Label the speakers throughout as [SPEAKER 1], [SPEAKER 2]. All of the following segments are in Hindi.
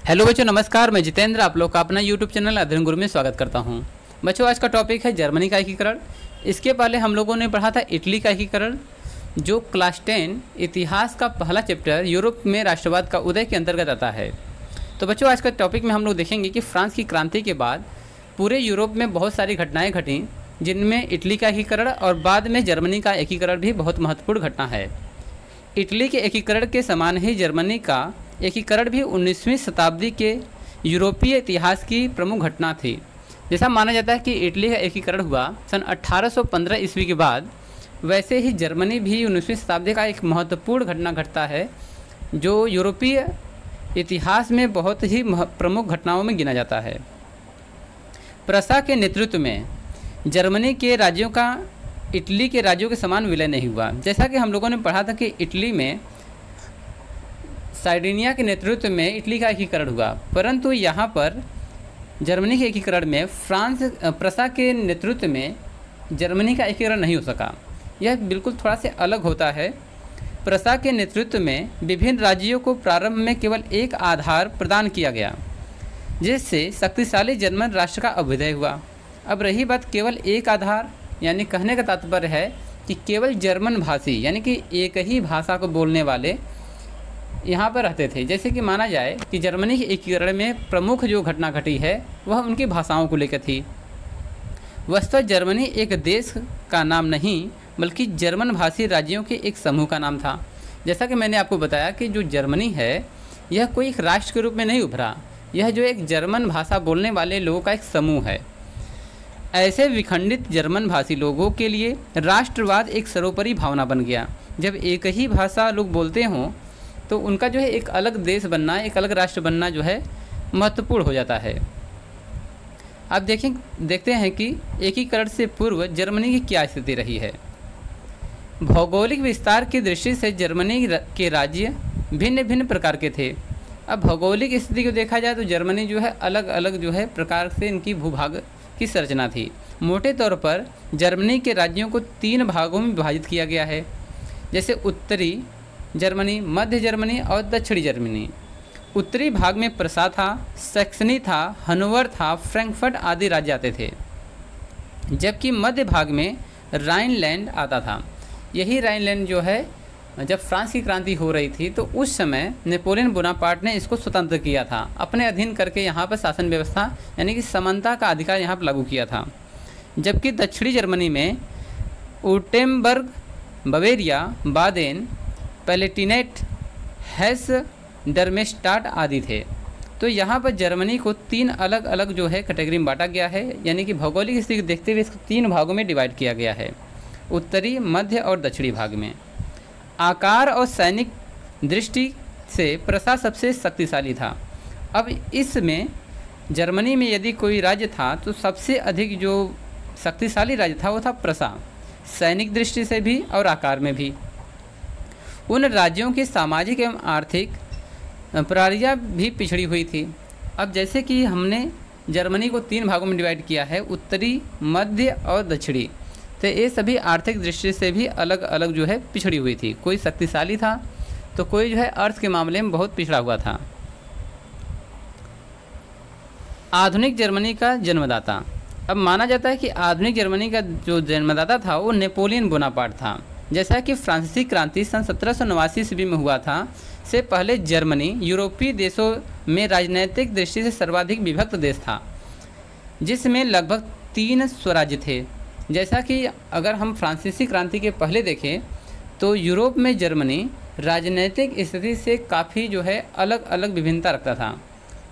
[SPEAKER 1] हेलो बच्चों, नमस्कार। मैं जितेंद्र आप लोग का अपना यूट्यूब चैनल अध्ययन गुरु में स्वागत करता हूं। बच्चों, आज का टॉपिक है जर्मनी का एकीकरण। इसके पहले हम लोगों ने पढ़ा था इटली का एकीकरण, जो क्लास 10 इतिहास का पहला चैप्टर यूरोप में राष्ट्रवाद का उदय के अंतर्गत आता है। तो बच्चों, आज का टॉपिक में हम लोग देखेंगे कि फ्रांस की क्रांति के बाद पूरे यूरोप में बहुत सारी घटनाएँ घटीं, जिनमें इटली का एकीकरण और बाद में जर्मनी का एकीकरण भी बहुत महत्वपूर्ण घटना है। इटली के एकीकरण के समान ही जर्मनी का एकीकरण भी 19वीं शताब्दी के यूरोपीय इतिहास की प्रमुख घटना थी। जैसा माना जाता है कि इटली का एकीकरण हुआ सन 1815 ईस्वी के बाद, वैसे ही जर्मनी भी 19वीं शताब्दी का एक महत्वपूर्ण घटना घटता है, जो यूरोपीय इतिहास में बहुत ही प्रमुख घटनाओं में गिना जाता है। प्रसा के नेतृत्व में जर्मनी के राज्यों का इटली के राज्यों के समान विलय नहीं हुआ। जैसा कि हम लोगों ने पढ़ा था कि इटली में सार्डिनिया के नेतृत्व में इटली का एकीकरण हुआ, परंतु यहाँ पर जर्मनी के एकीकरण में प्रसा के नेतृत्व में जर्मनी का एकीकरण नहीं हो सका। यह बिल्कुल थोड़ा से अलग होता है। प्रसा के नेतृत्व में विभिन्न राज्यों को प्रारंभ में केवल एक आधार प्रदान किया गया, जिससे शक्तिशाली जर्मन राष्ट्र का अभ्युदय हुआ। अब रही बात केवल एक आधार, यानी कहने का तात्पर्य है कि केवल जर्मन भाषी, यानी कि एक ही भाषा को बोलने वाले यहाँ पर रहते थे। जैसे कि माना जाए कि जर्मनी के एकीकरण में प्रमुख जो घटना घटी है वह उनकी भाषाओं को लेकर थी। वस्तुतः जर्मनी एक देश का नाम नहीं, बल्कि जर्मन भाषी राज्यों के एक समूह का नाम था। जैसा कि मैंने आपको बताया कि जो जर्मनी है यह कोई एक राष्ट्र के रूप में नहीं उभरा, यह जो एक जर्मन भाषा बोलने वाले लोगों का एक समूह है। ऐसे विखंडित जर्मन भाषी लोगों के लिए राष्ट्रवाद एक सर्वोपरि भावना बन गया। जब एक ही भाषा लोग बोलते हों तो उनका जो है एक अलग देश बनना, एक अलग राष्ट्र बनना जो है महत्वपूर्ण हो जाता है। अब देखते हैं कि एकीकरण से पूर्व जर्मनी की क्या स्थिति रही है। भौगोलिक विस्तार की दृष्टि से जर्मनी के राज्य भिन्न भिन्न प्रकार के थे। अब भौगोलिक स्थिति को देखा जाए तो जर्मनी जो है अलग अलग जो है प्रकार से इनकी भूभाग की संरचना थी। मोटे तौर पर जर्मनी के राज्यों को 3 भागों में विभाजित किया गया है, जैसे उत्तरी जर्मनी, मध्य जर्मनी और दक्षिणी जर्मनी। उत्तरी भाग में प्रसा था, सैक्सनी था, हनोवर था, फ्रैंकफर्ट आदि राज्य आते थे, जबकि मध्य भाग में राइनलैंड आता था। यही राइनलैंड जो है जब फ्रांस की क्रांति हो रही थी तो उस समय नेपोलियन बोनापार्ट ने इसको स्वतंत्र किया था, अपने अधीन करके यहाँ पर शासन व्यवस्था यानी कि समानता का अधिकार यहाँ पर लागू किया था। जबकि दक्षिणी जर्मनी में उटेम्बर्ग, बवेरिया, बादेन, पैलेटिनेट, हेस, डर्मेस्टाट आदि थे। तो यहाँ पर जर्मनी को 3 अलग अलग जो है कैटेगरी में बांटा गया है, यानी कि भौगोलिक स्थिति को देखते हुए इसको 3 भागों में डिवाइड किया गया है, उत्तरी, मध्य और दक्षिणी भाग में। आकार और सैनिक दृष्टि से प्रसा सबसे शक्तिशाली था। अब इसमें जर्मनी में यदि कोई राज्य था तो सबसे अधिक जो शक्तिशाली राज्य था वो था प्रसा, सैनिक दृष्टि से भी और आकार में भी। उन राज्यों की सामाजिक एवं आर्थिक प्रणालियाँ भी पिछड़ी हुई थी। अब जैसे कि हमने जर्मनी को 3 भागों में डिवाइड किया है, उत्तरी, मध्य और दक्षिणी, तो ये सभी आर्थिक दृष्टि से भी अलग अलग जो है पिछड़ी हुई थी। कोई शक्तिशाली था तो कोई जो है अर्थ के मामले में बहुत पिछड़ा हुआ था। आधुनिक जर्मनी का जन्मदाता। अब माना जाता है कि आधुनिक जर्मनी का जो जन्मदाता था वो नेपोलियन बोनापार्ट था। जैसा कि फ्रांसीसी क्रांति सन 1789 ईस्वी में हुआ था, से पहले जर्मनी यूरोपीय देशों में राजनीतिक दृष्टि से सर्वाधिक विभक्त देश था, जिसमें लगभग 3 स्वराज्य थे। जैसा कि अगर हम फ्रांसीसी क्रांति के पहले देखें तो यूरोप में जर्मनी राजनीतिक स्थिति से काफ़ी जो है अलग अलग विभिन्नता रखता था।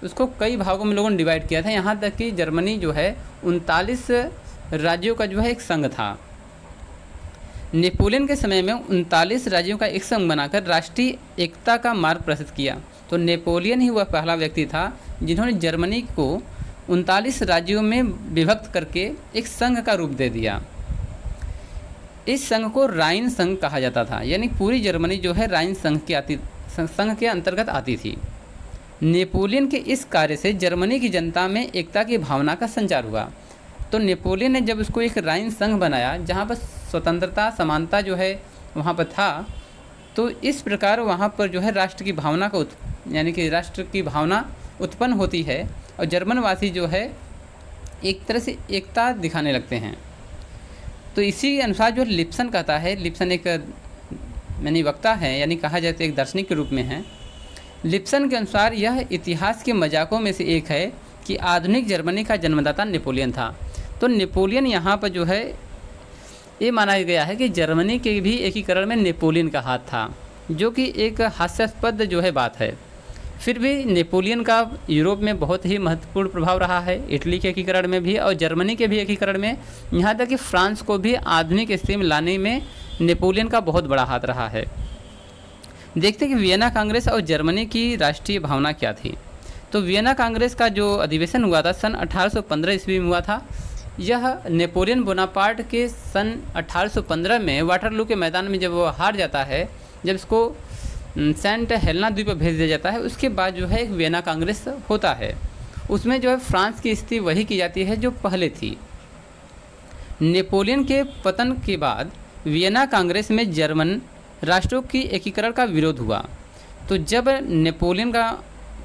[SPEAKER 1] उसको कई भागों में लोगों ने डिवाइड किया था, यहाँ तक कि जर्मनी जो है 39 राज्यों का जो है एक संघ था। नेपोलियन के समय में 39 राज्यों का एक संघ बनाकर राष्ट्रीय एकता का मार्ग प्रशस्त किया। तो नेपोलियन ही वह पहला व्यक्ति था जिन्होंने जर्मनी को 39 राज्यों में विभक्त करके एक संघ का रूप दे दिया। इस संघ को राइन संघ कहा जाता था, यानी पूरी जर्मनी जो है राइन संघ के अंतर्गत आती थी। नेपोलियन के इस कार्य से जर्मनी की जनता में एकता की भावना का संचार हुआ। तो नेपोलियन ने जब उसको एक राइन संघ बनाया, जहाँ पर स्वतंत्रता समानता जो है वहाँ पर था, तो इस प्रकार वहाँ पर जो है राष्ट्र की भावना का यानी कि राष्ट्र की भावना उत्पन्न होती है और जर्मनवासी जो है एक तरह से एकता दिखाने लगते हैं। तो इसी अनुसार जो लिप्सन कहता है, लिप्सन एक यानी वक्ता है, यानी कहा जाए तो एक दार्शनिक के रूप में है। लिप्सन के अनुसार यह इतिहास के मजाकों में से एक है कि आधुनिक जर्मनी का जन्मदाता नेपोलियन था। तो नेपोलियन यहाँ पर जो है ये माना गया है कि जर्मनी के भी एकीकरण में नेपोलियन का हाथ था, जो कि एक हास्यास्पद जो है बात है। फिर भी नेपोलियन का यूरोप में बहुत ही महत्वपूर्ण प्रभाव रहा है, इटली के एकीकरण में भी और जर्मनी के भी एकीकरण में, यहाँ तक कि फ्रांस को भी आधुनिक स्थिति में लाने में नेपोलियन का बहुत बड़ा हाथ रहा है। देखते हैं कि वियना कांग्रेस और जर्मनी की राष्ट्रीय भावना क्या थी। तो वियना कांग्रेस का जो अधिवेशन हुआ था सन 1815 ईस्वी में हुआ था। यह नेपोलियन बोनापार्ट के सन 1815 में वाटरलू के मैदान में जब वो हार जाता है, जब इसको सेंट हेलेना द्वीप पर भेज दिया जाता है, उसके बाद जो है एक वियना कांग्रेस होता है। उसमें जो है फ्रांस की स्थिति वही की जाती है जो पहले थी। नेपोलियन के पतन के बाद वियना कांग्रेस में जर्मन राष्ट्रों की एकीकरण का विरोध हुआ। तो जब नेपोलियन का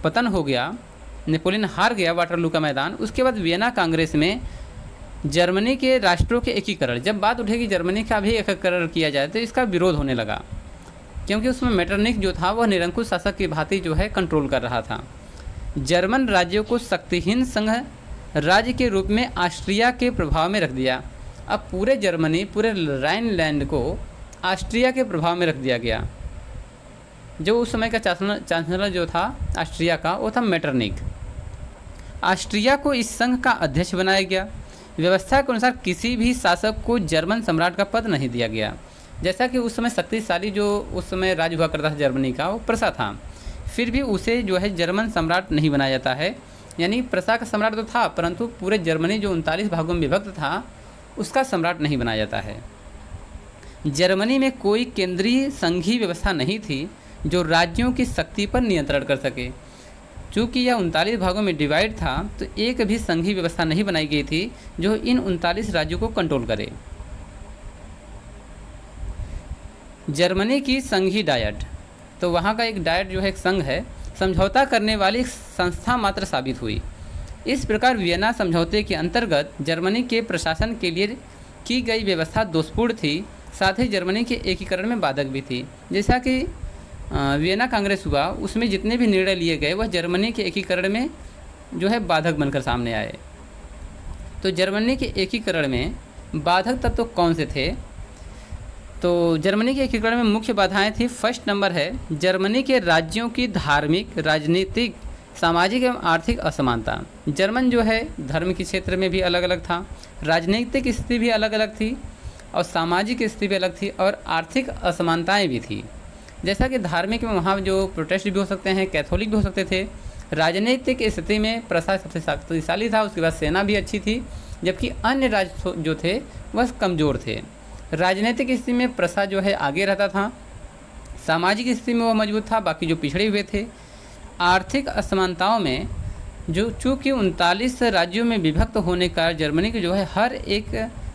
[SPEAKER 1] पतन हो गया, नेपोलियन हार गया वाटरलू का मैदान, उसके बाद वियना कांग्रेस में जर्मनी के राष्ट्रों के एकीकरण, जब बात उठेगी जर्मनी का भी एकीकरण किया जाए, तो इसका विरोध होने लगा, क्योंकि उसमें मेटरनिख जो था वह निरंकुश शासक की भांति जो है कंट्रोल कर रहा था। जर्मन राज्यों को शक्तिहीन संघ राज्य के रूप में ऑस्ट्रिया के प्रभाव में रख दिया। अब पूरे जर्मनी, पूरे राइनलैंड को ऑस्ट्रिया के प्रभाव में रख दिया गया। जो उस समय का चांसलर जो था ऑस्ट्रिया का, वो था मेटरनिख। ऑस्ट्रिया को इस संघ का अध्यक्ष बनाया गया। व्यवस्था के अनुसार किसी भी शासक को जर्मन सम्राट का पद नहीं दिया गया। जैसा कि उस समय शक्तिशाली जो उस समय राज्य हुआ करता था जर्मनी का, वो प्रसा था, फिर भी उसे जो है जर्मन सम्राट नहीं बनाया जाता है। यानी प्रसा का सम्राट तो था, परंतु पूरे जर्मनी जो 39 भागों में विभक्त था, उसका सम्राट नहीं बनाया जाता है। जर्मनी में कोई केंद्रीय संघीय व्यवस्था नहीं थी जो राज्यों की शक्ति पर नियंत्रण कर सके। चूँकि यह 39 भागों में डिवाइड था, तो एक भी संघीय व्यवस्था नहीं बनाई गई थी जो इन 39 राज्यों को कंट्रोल करे। जर्मनी की संघीय डायट, तो वहाँ का एक डायट जो है एक संघ है, समझौता करने वाली संस्था मात्र साबित हुई। इस प्रकार वियना समझौते के अंतर्गत जर्मनी के प्रशासन के लिए की गई व्यवस्था दोषपूर्ण थी, साथ ही जर्मनी के एकीकरण में बाधक भी थी। जैसा कि वियना कांग्रेस हुआ, उसमें जितने भी निर्णय लिए गए वह जर्मनी के एकीकरण में जो है बाधक बनकर सामने आए। तो जर्मनी के एकीकरण में बाधक तत्व कौन से थे? तो जर्मनी के एकीकरण में मुख्य बाधाएं थी। फर्स्ट नंबर है जर्मनी के राज्यों की धार्मिक, राजनीतिक, सामाजिक एवं आर्थिक असमानता। जर्मन जो है धर्म के क्षेत्र में भी अलग अलग था, राजनीतिक स्थिति भी अलग अलग थी और सामाजिक स्थिति भी अलग थी और आर्थिक असमानताएं भी थी। जैसा कि धार्मिक में वहाँ जो प्रोटेस्ट भी हो सकते हैं, कैथोलिक भी हो सकते थे। राजनीतिक स्थिति में प्रसा सबसे शक्तिशाली था, उसके बाद सेना भी अच्छी थी, जबकि अन्य राज्य जो थे वह कमज़ोर थे। राजनीतिक स्थिति में प्रसा जो है आगे रहता था, सामाजिक स्थिति में वह मजबूत था, बाकी जो पिछड़े हुए थे। आर्थिक असमानताओं में जो चूँकि 39 राज्यों में विभक्त होने का जर्मनी के जो है हर एक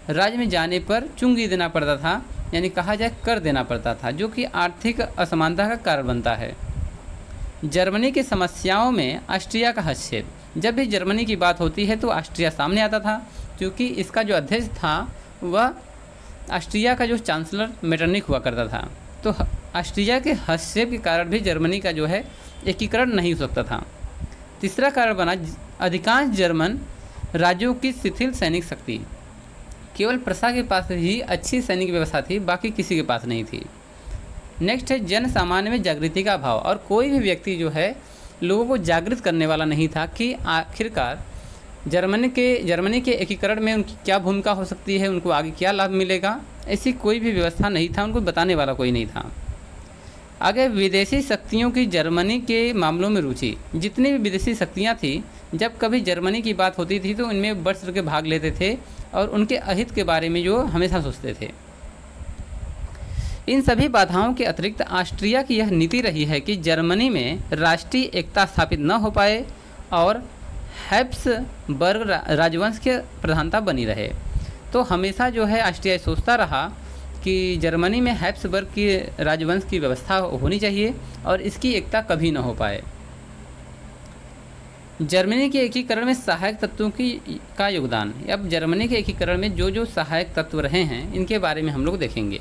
[SPEAKER 1] राज्य में जाने पर चुंगी देना पड़ता था, यानी कहा जाए कर देना पड़ता था, जो कि आर्थिक असमानता का कारण बनता है। जर्मनी की समस्याओं में ऑस्ट्रिया का हस्तक्षेप, जब भी जर्मनी की बात होती है तो ऑस्ट्रिया सामने आता था, क्योंकि इसका जो अध्यक्ष था वह ऑस्ट्रिया का जो चांसलर मेटरनिख हुआ करता था। तो ऑस्ट्रिया के हस्तक्षेप के कारण भी जर्मनी का जो है एकीकरण नहीं हो सकता था। तीसरा कारण बना अधिकांश जर्मन राज्यों की शिथिल सैनिक शक्ति। केवल प्रसा के पास ही अच्छी सैनिक व्यवस्था थी, बाकी किसी के पास नहीं थी। नेक्स्ट है जन सामान्य में जागृति का अभाव, और कोई भी व्यक्ति जो है लोगों को जागृत करने वाला नहीं था कि आखिरकार जर्मनी के एकीकरण में उनकी क्या भूमिका हो सकती है, उनको आगे क्या लाभ मिलेगा, ऐसी कोई भी व्यवस्था नहीं था, उनको बताने वाला कोई नहीं था। आगे विदेशी शक्तियों की जर्मनी के मामलों में रुचि। जितनी भी विदेशी शक्तियाँ थी, जब कभी जर्मनी की बात होती थी तो इनमें बढ़ चढ़ के भाग लेते थे और उनके अहित के बारे में जो हमेशा सोचते थे। इन सभी बाधाओं के अतिरिक्त ऑस्ट्रिया की यह नीति रही है कि जर्मनी में राष्ट्रीय एकता स्थापित न हो पाए और हैब्सबर्ग राजवंश की प्रधानता बनी रहे। तो हमेशा जो है ऑस्ट्रिया सोचता रहा कि जर्मनी में हैब्सबर्ग की राजवंश की व्यवस्था होनी चाहिए और इसकी एकता कभी न हो पाए। जर्मनी के एकीकरण में सहायक तत्वों का योगदान। अब जर्मनी के एकीकरण में जो जो सहायक तत्व रहे हैं इनके बारे में हम लोग देखेंगे।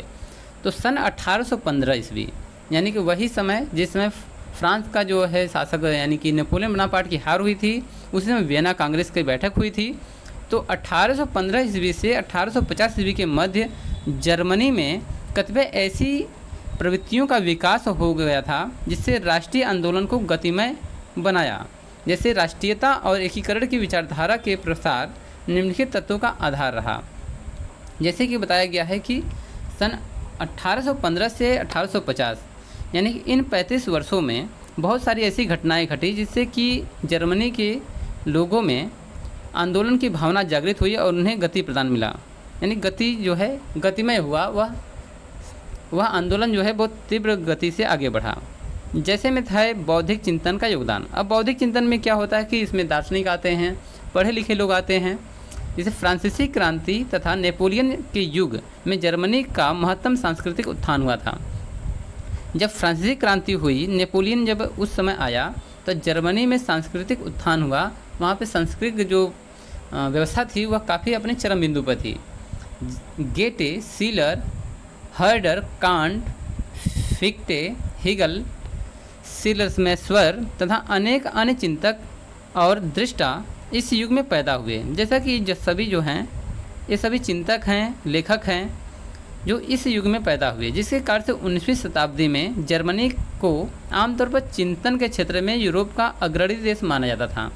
[SPEAKER 1] तो सन 1815 ईस्वी, यानी कि वही समय जिस समय फ्रांस का जो है शासक यानी कि नेपोलियन बोनापार्ट की हार हुई थी, उसी समय वियना कांग्रेस की बैठक हुई थी। तो 1815 ईस्वी से 1850 ईस्वी के मध्य जर्मनी में कतिपय ऐसी प्रवृत्तियों का विकास हो गया था जिससे राष्ट्रीय आंदोलन को गतिमय बनाया। जैसे राष्ट्रीयता और एकीकरण की विचारधारा के प्रसार निम्नलिखित तत्वों का आधार रहा। जैसे कि बताया गया है कि सन 1815 से 1850 यानी कि इन 35 वर्षों में बहुत सारी ऐसी घटनाएं घटी जिससे कि जर्मनी के लोगों में आंदोलन की भावना जागृत हुई और उन्हें गति प्रदान मिला, यानी गति जो है गतिमय हुआ। वह आंदोलन जो है बहुत तीव्र गति से आगे बढ़ा। जैसे में था बौद्धिक चिंतन का योगदान। अब बौद्धिक चिंतन में क्या होता है कि इसमें दार्शनिक आते हैं, पढ़े लिखे लोग आते हैं। जैसे फ्रांसीसी क्रांति तथा नेपोलियन के युग में जर्मनी का महत्तम सांस्कृतिक उत्थान हुआ था। जब फ्रांसीसी क्रांति हुई, नेपोलियन जब उस समय आया तो जर्मनी में सांस्कृतिक उत्थान हुआ। वहाँ पे सांस्कृतिक जो व्यवस्था थी वह काफ़ी अपने चरम बिंदु पर थी। गेटे, सीलर, हर्डर, कांट, फिक्टे, हिगल, सिलर्समेस्वर तथा अनेक अन्य चिंतक और दृष्टा इस युग में पैदा हुए। जैसा कि सभी जो हैं ये सभी चिंतक हैं, लेखक हैं जो इस युग में पैदा हुए, जिसके कारण से 19वीं शताब्दी में जर्मनी को आमतौर पर चिंतन के क्षेत्र में यूरोप का अग्रणी देश माना जाता था।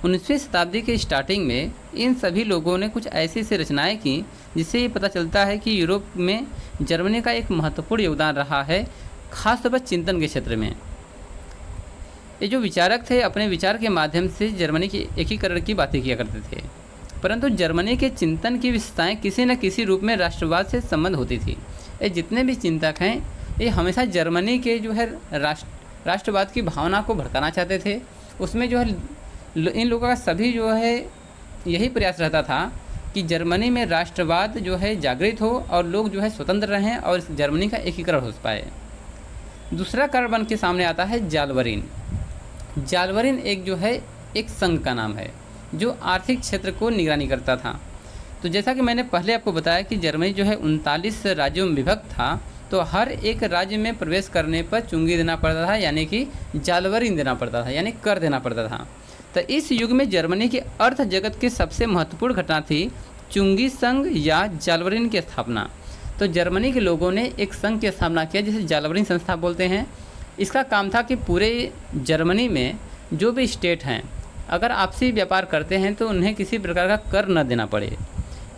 [SPEAKER 1] 19वीं शताब्दी के स्टार्टिंग में इन सभी लोगों ने कुछ ऐसी ऐसी रचनाएं की जिससे ये पता चलता है कि यूरोप में जर्मनी का एक महत्वपूर्ण योगदान रहा है, खासतौर पर चिंतन के क्षेत्र में। ये जो विचारक थे अपने विचार के माध्यम से जर्मनी के एकीकरण की बातें किया करते थे, परंतु जर्मनी के चिंतन की विशेषताएं किसी न किसी रूप में राष्ट्रवाद से संबंध होती थी। ये जितने भी चिंतक हैं ये हमेशा जर्मनी के जो है राष्ट्रवाद की भावना को भड़काना चाहते थे। उसमें जो है इन लोगों का सभी जो है यही प्रयास रहता था कि जर्मनी में राष्ट्रवाद जो है जागृत हो और लोग जो है स्वतंत्र रहें और इस जर्मनी का एकीकरण हो पाए। दूसरा कारण बन के सामने आता है जालवरीन। जालवरीन एक जो है एक संघ का नाम है जो आर्थिक क्षेत्र को निगरानी करता था। तो जैसा कि मैंने पहले आपको बताया कि जर्मनी जो है 39 राज्यों में विभक्त था, तो हर एक राज्य में प्रवेश करने पर चुंगी देना पड़ता था, यानी कि जालवरीन देना पड़ता था, यानी कर देना पड़ता था। तो इस युग में जर्मनी की अर्थ जगत की सबसे महत्वपूर्ण घटना थी चुंगी संघ या जालवरीन की स्थापना। तो जर्मनी के लोगों ने एक संघ की स्थापना किया जिसे जालवरीन संस्था बोलते हैं। इसका काम था कि पूरे जर्मनी में जो भी स्टेट हैं अगर आपसी व्यापार करते हैं तो उन्हें किसी प्रकार का कर न देना पड़े।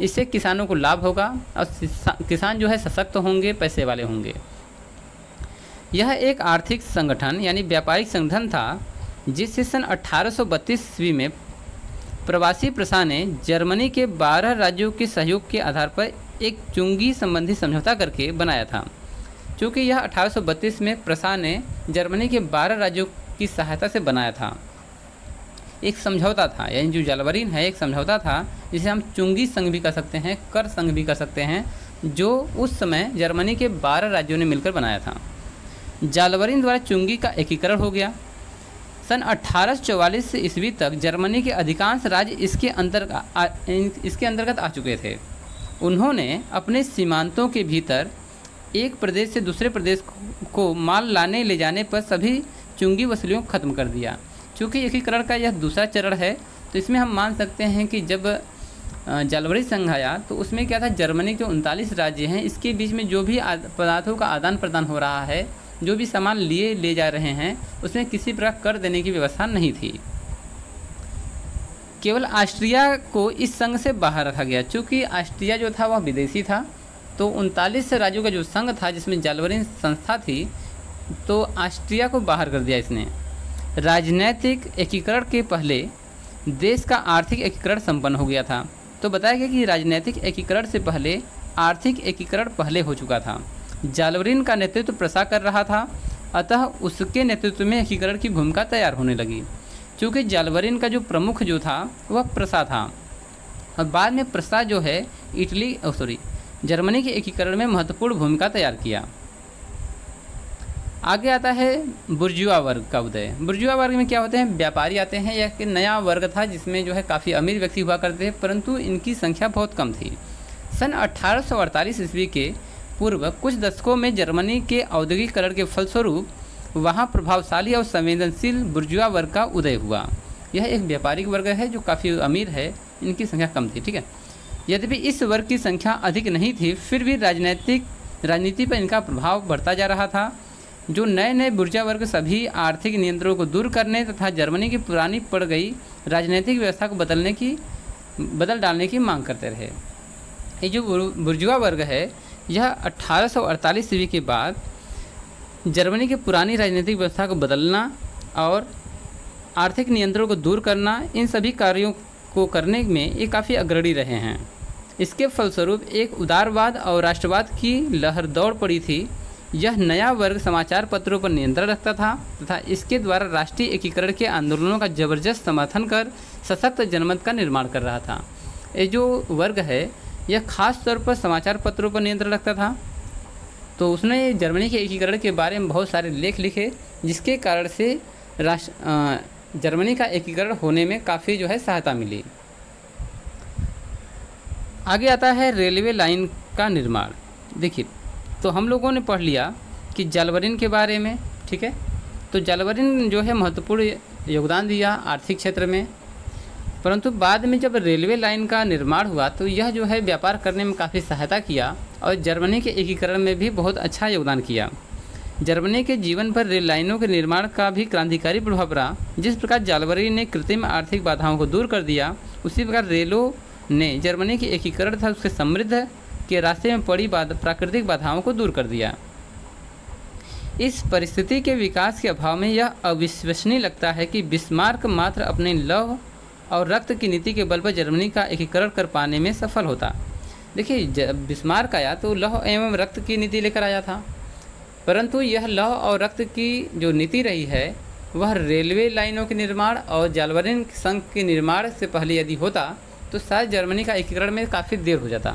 [SPEAKER 1] इससे किसानों को लाभ होगा और किसान जो है सशक्त होंगे, पैसे वाले होंगे। यह एक आर्थिक संगठन यानी व्यापारिक संगठन था जिससे सन 1832 ईस्वी में प्रवासी प्रसा ने जर्मनी के 12 राज्यों के सहयोग के आधार पर एक चुंगी संबंधी समझौता करके बनाया था। चूँकि यह 1832 में प्रसा ने जर्मनी के 12 राज्यों की सहायता से बनाया था। एक समझौता था, यानी जो जालवरीन है एक समझौता था जिसे हम चुंगी संघ भी कर सकते हैं, कर संघ भी कर सकते हैं, जो उस समय जर्मनी के 12 राज्यों ने मिलकर बनाया था। जालवरीन द्वारा चुंगी का एकीकरण हो गया। सन 1844 ईस्वी तक जर्मनी के अधिकांश राज्य इसके अंतर्गत आ चुके थे। उन्होंने अपने सीमांतों के भीतर एक प्रदेश से दूसरे प्रदेश को माल लाने ले जाने पर सभी चुंगी वसूलियों को ख़त्म कर दिया। चूँकि एकीकरण का यह दूसरा चरण है तो इसमें हम मान सकते हैं कि जब जालवरीन संघ आया तो उसमें क्या था, जर्मनी के 39 राज्य हैं, इसके बीच में जो भी पदार्थों का आदान प्रदान हो रहा है, जो भी सामान ले जा रहे हैं, उसमें किसी प्रकार कर देने की व्यवस्था नहीं थी। केवल ऑस्ट्रिया को इस संघ से बाहर रखा गया। चूँकि ऑस्ट्रिया जो था वह विदेशी था, तो 39 राज्यों का जो संघ था जिसमें जालवरीन संस्था थी, तो ऑस्ट्रिया को बाहर कर दिया इसने। राजनैतिक एकीकरण के पहले देश का आर्थिक एकीकरण संपन्न हो गया था। तो बताया गया कि राजनैतिक एकीकरण से पहले आर्थिक एकीकरण पहले हो चुका था। जालवरीन का नेतृत्व प्रसा कर रहा था, अतः उसके नेतृत्व में एकीकरण की भूमिका तैयार होने लगी। चूँकि जालवरीन का जो प्रमुख जो था वह प्रसा था और बाद में प्रसा जो है जर्मनी के एकीकरण में महत्वपूर्ण भूमिका तैयार किया। आगे आता है बुर्जुआ वर्ग का उदय। बुर्जुआ वर्ग में क्या होते हैं, व्यापारी आते हैं। यह एक नया वर्ग था जिसमें जो है काफ़ी अमीर व्यक्ति हुआ करते थे, परंतु इनकी संख्या बहुत कम थी। सन 1848 ईस्वी के पूर्व कुछ दशकों में जर्मनी के औद्योगिकरण के फलस्वरूप वहाँ प्रभावशाली और संवेदनशील बुर्जुआ वर्ग का उदय हुआ। यह एक व्यापारिक वर्ग है जो काफ़ी अमीर है, इनकी संख्या कम थी। ठीक है, यद्यपि इस वर्ग की संख्या अधिक नहीं थी, फिर भी राजनीति पर इनका प्रभाव बढ़ता जा रहा था। जो नए नए बुर्जुआ वर्ग सभी आर्थिक नियंत्रणों को दूर करने तथा जर्मनी की पुरानी पड़ गई राजनीतिक व्यवस्था को बदल डालने की मांग करते रहे। ये जो बुर्जुआ वर्ग है यह 1848 ईस्वी के बाद जर्मनी की पुरानी राजनीतिक व्यवस्था को बदलना और आर्थिक नियंत्रणों को दूर करना, इन सभी कार्यों को करने में ये काफ़ी अग्रणी रहे हैं। इसके फलस्वरूप एक उदारवाद और राष्ट्रवाद की लहर दौड़ पड़ी थी। यह नया वर्ग समाचार पत्रों पर नियंत्रण रखता था तथा इसके द्वारा राष्ट्रीय एकीकरण के आंदोलनों का जबरदस्त समर्थन कर सशक्त जनमत का निर्माण कर रहा था। ये जो वर्ग है यह खास तौर पर समाचार पत्रों पर नियंत्रण रखता था, तो उसने जर्मनी के एकीकरण के बारे में बहुत सारे लेख लिखे, जिसके कारण से जर्मनी का एकीकरण होने में काफ़ी जो है सहायता मिली। आगे आता है रेलवे लाइन का निर्माण। देखिए, तो हम लोगों ने पढ़ लिया कि जालवरिन के बारे में। ठीक है, तो जालवरिन जो है महत्वपूर्ण योगदान दिया आर्थिक क्षेत्र में, परंतु बाद में जब रेलवे लाइन का निर्माण हुआ तो यह जो है व्यापार करने में काफ़ी सहायता किया और जर्मनी के एकीकरण में भी बहुत अच्छा योगदान किया। जर्मनी के जीवन पर रेल लाइनों के निर्माण का भी क्रांतिकारी प्रभाव पड़ा। जिस प्रकार जालवरिन ने कृत्रिम आर्थिक बाधाओं को दूर कर दिया, उसी प्रकार रेलों ने जर्मनी के एकीकरण तथा उसके समृद्ध के रास्ते में पड़ी प्राकृतिक बाधाओं को दूर कर दिया। इस परिस्थिति के विकास के अभाव में यह अविश्वसनीय लगता है कि बिस्मार्क मात्र अपने लौह और रक्त की नीति के बल पर जर्मनी का एकीकरण कर पाने में सफल होता। देखिए, जब बिस्मार्क आया तो लौह एवं रक्त की नीति लेकर आया था, परंतु यह लौह और रक्त की जो नीति रही है वह रेलवे लाइनों के निर्माण और जालवरिन संघ के निर्माण से पहले यदि होता तो शायद जर्मनी का एकीकरण में काफ़ी देर हो जाता।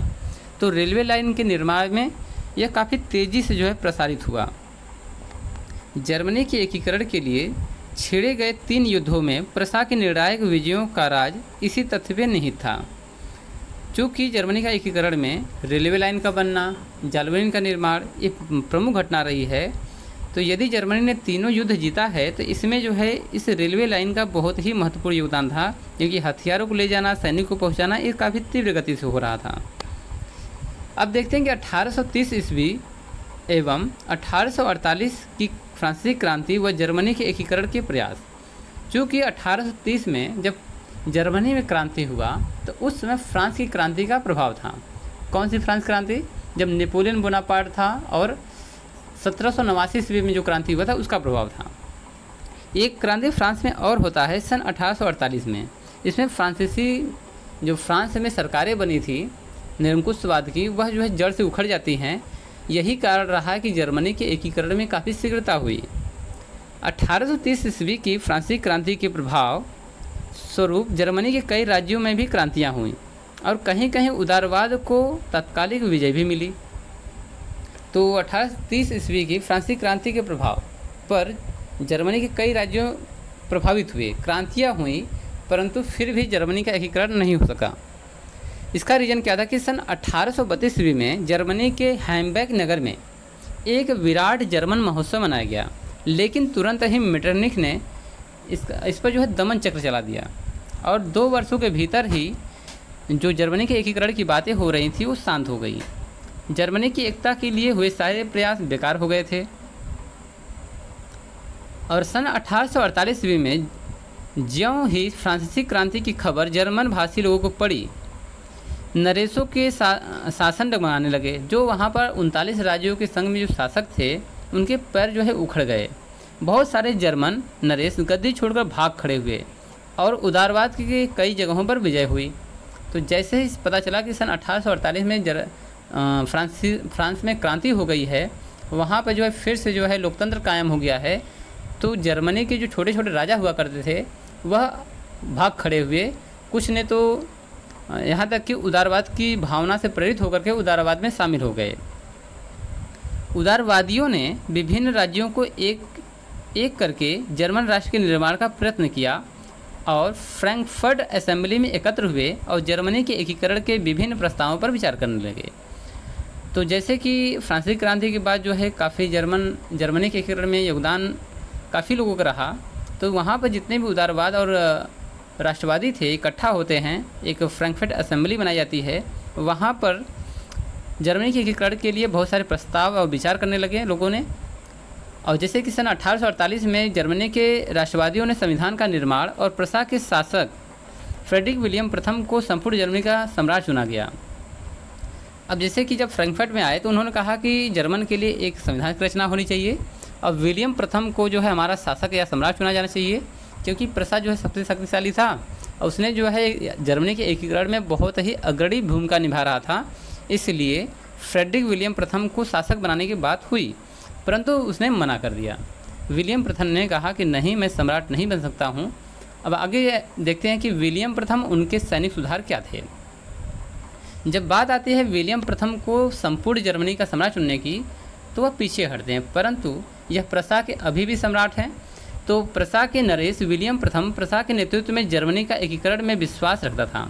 [SPEAKER 1] तो रेलवे लाइन के निर्माण में यह काफ़ी तेज़ी से जो है प्रसारित हुआ। जर्मनी के एकीकरण के लिए छेड़े गए 3 युद्धों में प्रसा के निर्णायक विजयों का राज इसी तथ्य पे निहित था। चूँकि जर्मनी का एकीकरण में रेलवे लाइन का बनना, जालवरिन का निर्माण ये प्रमुख घटना रही है, तो यदि जर्मनी ने तीनों युद्ध जीता है तो इसमें जो है इस रेलवे लाइन का बहुत ही महत्वपूर्ण योगदान था, क्योंकि हथियारों को ले जाना, सैनिक को पहुँचाना ये काफ़ी तीव्र गति से हो रहा था। अब देखते हैं कि 1830 ईस्वी एवं 1848 की फ्रांसीसी क्रांति व जर्मनी के एकीकरण के प्रयास। चूँकि 1830 में जब जर्मनी में क्रांति हुआ तो उस समय फ्रांस की क्रांति का प्रभाव था। कौन सी फ्रांस क्रांति? जब नेपोलियन बोनापार्ट था और 1789 ईस्वी में जो क्रांति हुआ था उसका प्रभाव था। एक क्रांति फ्रांस में और होता है सन 1848 में। इसमें फ्रांस में सरकारें बनी थी निरंकुशवाद की, वह जो है जड़ से उखड़ जाती हैं। यही कारण रहा कि जर्मनी के एकीकरण में काफ़ी शीघ्रता हुई। 1830 ईस्वी की फ्रांसीसी क्रांति के प्रभाव स्वरूप जर्मनी के कई राज्यों में भी क्रांतियाँ हुईं और कहीं कहीं उदारवाद को तात्कालिक विजय भी मिली। तो 1830 ईस्वी की फ्रांसीसी क्रांति के प्रभाव पर जर्मनी के कई राज्यों प्रभावित हुए, क्रांतियाँ हुई, परंतु फिर भी जर्मनी का एकीकरण नहीं हो सका। इसका रीज़न क्या था कि सन 1832 ईस्वी में जर्मनी के हैम्बर्ग नगर में एक विराट जर्मन महोत्सव मनाया गया, लेकिन तुरंत ही मेटरनिख ने इस पर जो है दमन चक्र चला दिया और 2 वर्षों के भीतर ही जो जर्मनी के एकीकरण की बातें हो रही थी वो शांत हो गई। जर्मनी की एकता के लिए हुए सारे प्रयास बेकार हो गए थे और सन 1848 ईस्वी में ज्यों ही फ्रांसीसी क्रांति की खबर जर्मन भाषी लोगों को पड़ी, नरेशों के शासन डगमगाने लगे। जो वहाँ पर 39 राज्यों के संघ में जो शासक थे उनके पैर जो है उखड़ गए। बहुत सारे जर्मन नरेश गद्दी छोड़कर भाग खड़े हुए और उदारवाद की कई जगहों पर विजय हुई। तो जैसे ही पता चला कि सन 1848 में फ्रांस में क्रांति हो गई है, वहाँ पर जो है फिर से जो है लोकतंत्र कायम हो गया है, तो जर्मनी के जो छोटे छोटे राजा हुआ करते थे वह भाग खड़े हुए। कुछ ने तो यहाँ तक कि उदारवाद की भावना से प्रेरित होकर के उदारवाद में शामिल हो गए। उदारवादियों ने विभिन्न राज्यों को एक एक करके जर्मन राष्ट्र के निर्माण का प्रयत्न किया और फ्रैंकफर्ट असेंबली में एकत्र हुए और जर्मनी के एकीकरण के विभिन्न प्रस्तावों पर विचार करने लगे। तो जैसे कि फ्रांसीसी क्रांति के बाद जो है काफ़ी जर्मनी के एकीकरण में योगदान काफ़ी लोगों का रहा, तो वहाँ पर जितने भी उदारवाद और राष्ट्रवादी थे इकट्ठा होते हैं, एक फ्रैंकफर्ट असेंबली बनाई जाती है। वहाँ पर जर्मनी के एकीकरण के लिए बहुत सारे प्रस्ताव और विचार करने लगे लोगों ने। और जैसे कि सन 1848 में जर्मनी के राष्ट्रवादियों ने संविधान का निर्माण और प्रसा के शासक फ्रेडरिक विलियम प्रथम को संपूर्ण जर्मनी का सम्राट चुना गया। अब जैसे कि जब फ्रैंकफर्ट में आए तो उन्होंने कहा कि जर्मन के लिए एक संविधान की रचना होनी चाहिए और विलियम प्रथम को जो है हमारा शासक या सम्राट चुना जाना चाहिए, क्योंकि प्रसा जो है सबसे शक्तिशाली था और उसने जो है जर्मनी के एकीकरण में बहुत ही अग्रणी भूमिका निभा रहा था। इसलिए फ्रेडरिक विलियम प्रथम को शासक बनाने की बात हुई, परंतु उसने मना कर दिया। विलियम प्रथम ने कहा कि नहीं, मैं सम्राट नहीं बन सकता हूँ। अब आगे देखते हैं कि विलियम प्रथम उनके सैनिक सुधार क्या थे। जब बात आती है विलियम प्रथम को संपूर्ण जर्मनी का सम्राट चुनने की, तो वह पीछे हटते हैं, परंतु यह प्रसा के अभी भी सम्राट हैं। तो प्रसा के नरेश विलियम प्रथम प्रसा के नेतृत्व में जर्मनी का एकीकरण में विश्वास रखता था,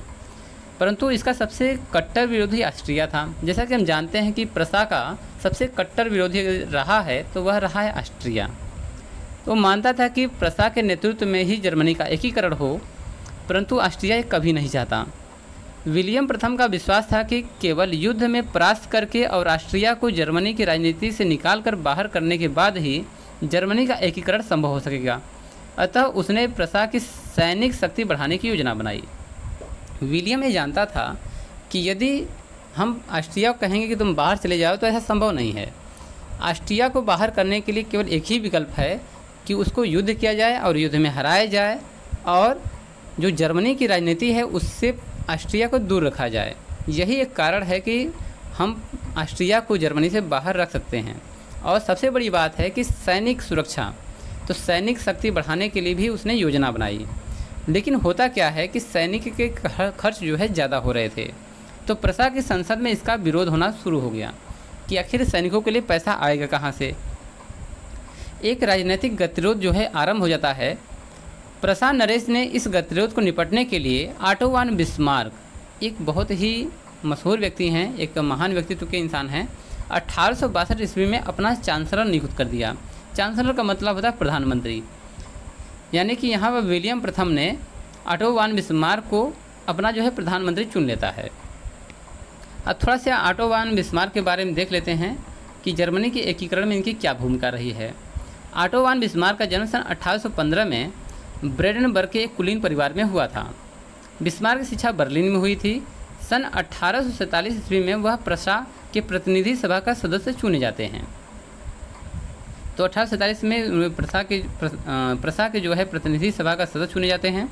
[SPEAKER 1] परंतु इसका सबसे कट्टर विरोधी ऑस्ट्रिया था। जैसा कि हम जानते हैं कि प्रसा का सबसे कट्टर विरोधी रहा है तो वह रहा है ऑस्ट्रिया। तो मानता था कि प्रसा के नेतृत्व में ही जर्मनी का एकीकरण हो, परंतु ऑस्ट्रिया ये कभी नहीं चाहता। विलियम प्रथम का विश्वास था कि केवल युद्ध में परास्त करके और ऑस्ट्रिया को जर्मनी की राजनीति से निकाल कर बाहर करने के बाद ही जर्मनी का एकीकरण संभव हो सकेगा। अतः उसने प्रसा की सैनिक शक्ति बढ़ाने की योजना बनाई। विलियम ये जानता था कि यदि हम ऑस्ट्रिया को कहेंगे कि तुम बाहर चले जाओ तो ऐसा संभव नहीं है। ऑस्ट्रिया को बाहर करने के लिए केवल एक ही विकल्प है कि उसको युद्ध किया जाए और युद्ध में हराया जाए और जो जर्मनी की राजनीति है उससे ऑस्ट्रिया को दूर रखा जाए। यही एक कारण है कि हम ऑस्ट्रिया को जर्मनी से बाहर रख सकते हैं। और सबसे बड़ी बात है कि सैनिक सुरक्षा, तो सैनिक शक्ति बढ़ाने के लिए भी उसने योजना बनाई। लेकिन होता क्या है कि सैनिक के खर्च जो है ज़्यादा हो रहे थे, तो प्रसा की संसद में इसका विरोध होना शुरू हो गया कि आखिर सैनिकों के लिए पैसा आएगा कहाँ से। एक राजनीतिक गतिरोध जो है आरंभ हो जाता है। प्रसा नरेश ने इस गतिरोध को निपटने के लिए ऑटो वन बिस्मार्क, एक बहुत ही मशहूर व्यक्ति हैं, एक महान व्यक्तित्व के इंसान हैं, 1862 ईस्वी में अपना चांसलर नियुक्त कर दिया। चांसलर का मतलब होता है प्रधानमंत्री, यानी कि यहाँ पर विलियम प्रथम ने ऑटो वन बिस्मार्क को अपना जो है प्रधानमंत्री चुन लेता है। अब थोड़ा सा ऑटो वन बिस्मार्क के बारे में देख लेते हैं कि जर्मनी के एकीकरण में इनकी क्या भूमिका रही है। ऑटो वन बिस्मार्क का जन्म सन 1815 में ब्रेडेनबर्ग के एक कुलीन परिवार में हुआ था। बिस्मार्क की शिक्षा बर्लिन में हुई थी। सन 1847 ईस्वी में वह प्रसा के प्रतिनिधि सभा का सदस्य चुने जाते हैं। तो 1847 में प्रसा के जो है प्रतिनिधि सभा का सदस्य चुने जाते हैं।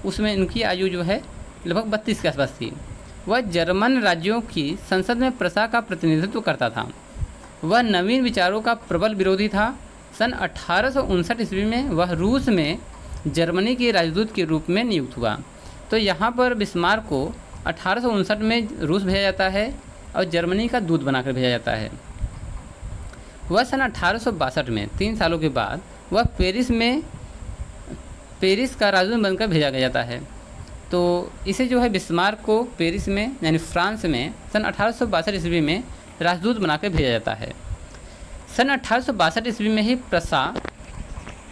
[SPEAKER 1] उसमें उनकी आयु जो है लगभग 32 के आसपास थी। वह जर्मन राज्यों की संसद में प्रसा का प्रतिनिधित्व करता था। वह नवीन विचारों का प्रबल विरोधी था। सन 1859 ईस्वी में वह रूस में जर्मनी के राजदूत के रूप में नियुक्त हुआ। तो यहाँ पर बिस्मार्क को 1859 में रूस भेजा जाता है और जर्मनी का दूत बनाकर भेजा जाता है। वह सन 1862 में 3 सालों के बाद वह पेरिस का राजदूत बनकर भेजा गया जाता है। तो इसे जो है बिस्मार्क को पेरिस में यानी फ्रांस में सन 1862 ईस्वी में राजदूत बनाकर भेजा जाता है। सन 1862 ईस्वी में ही प्रसा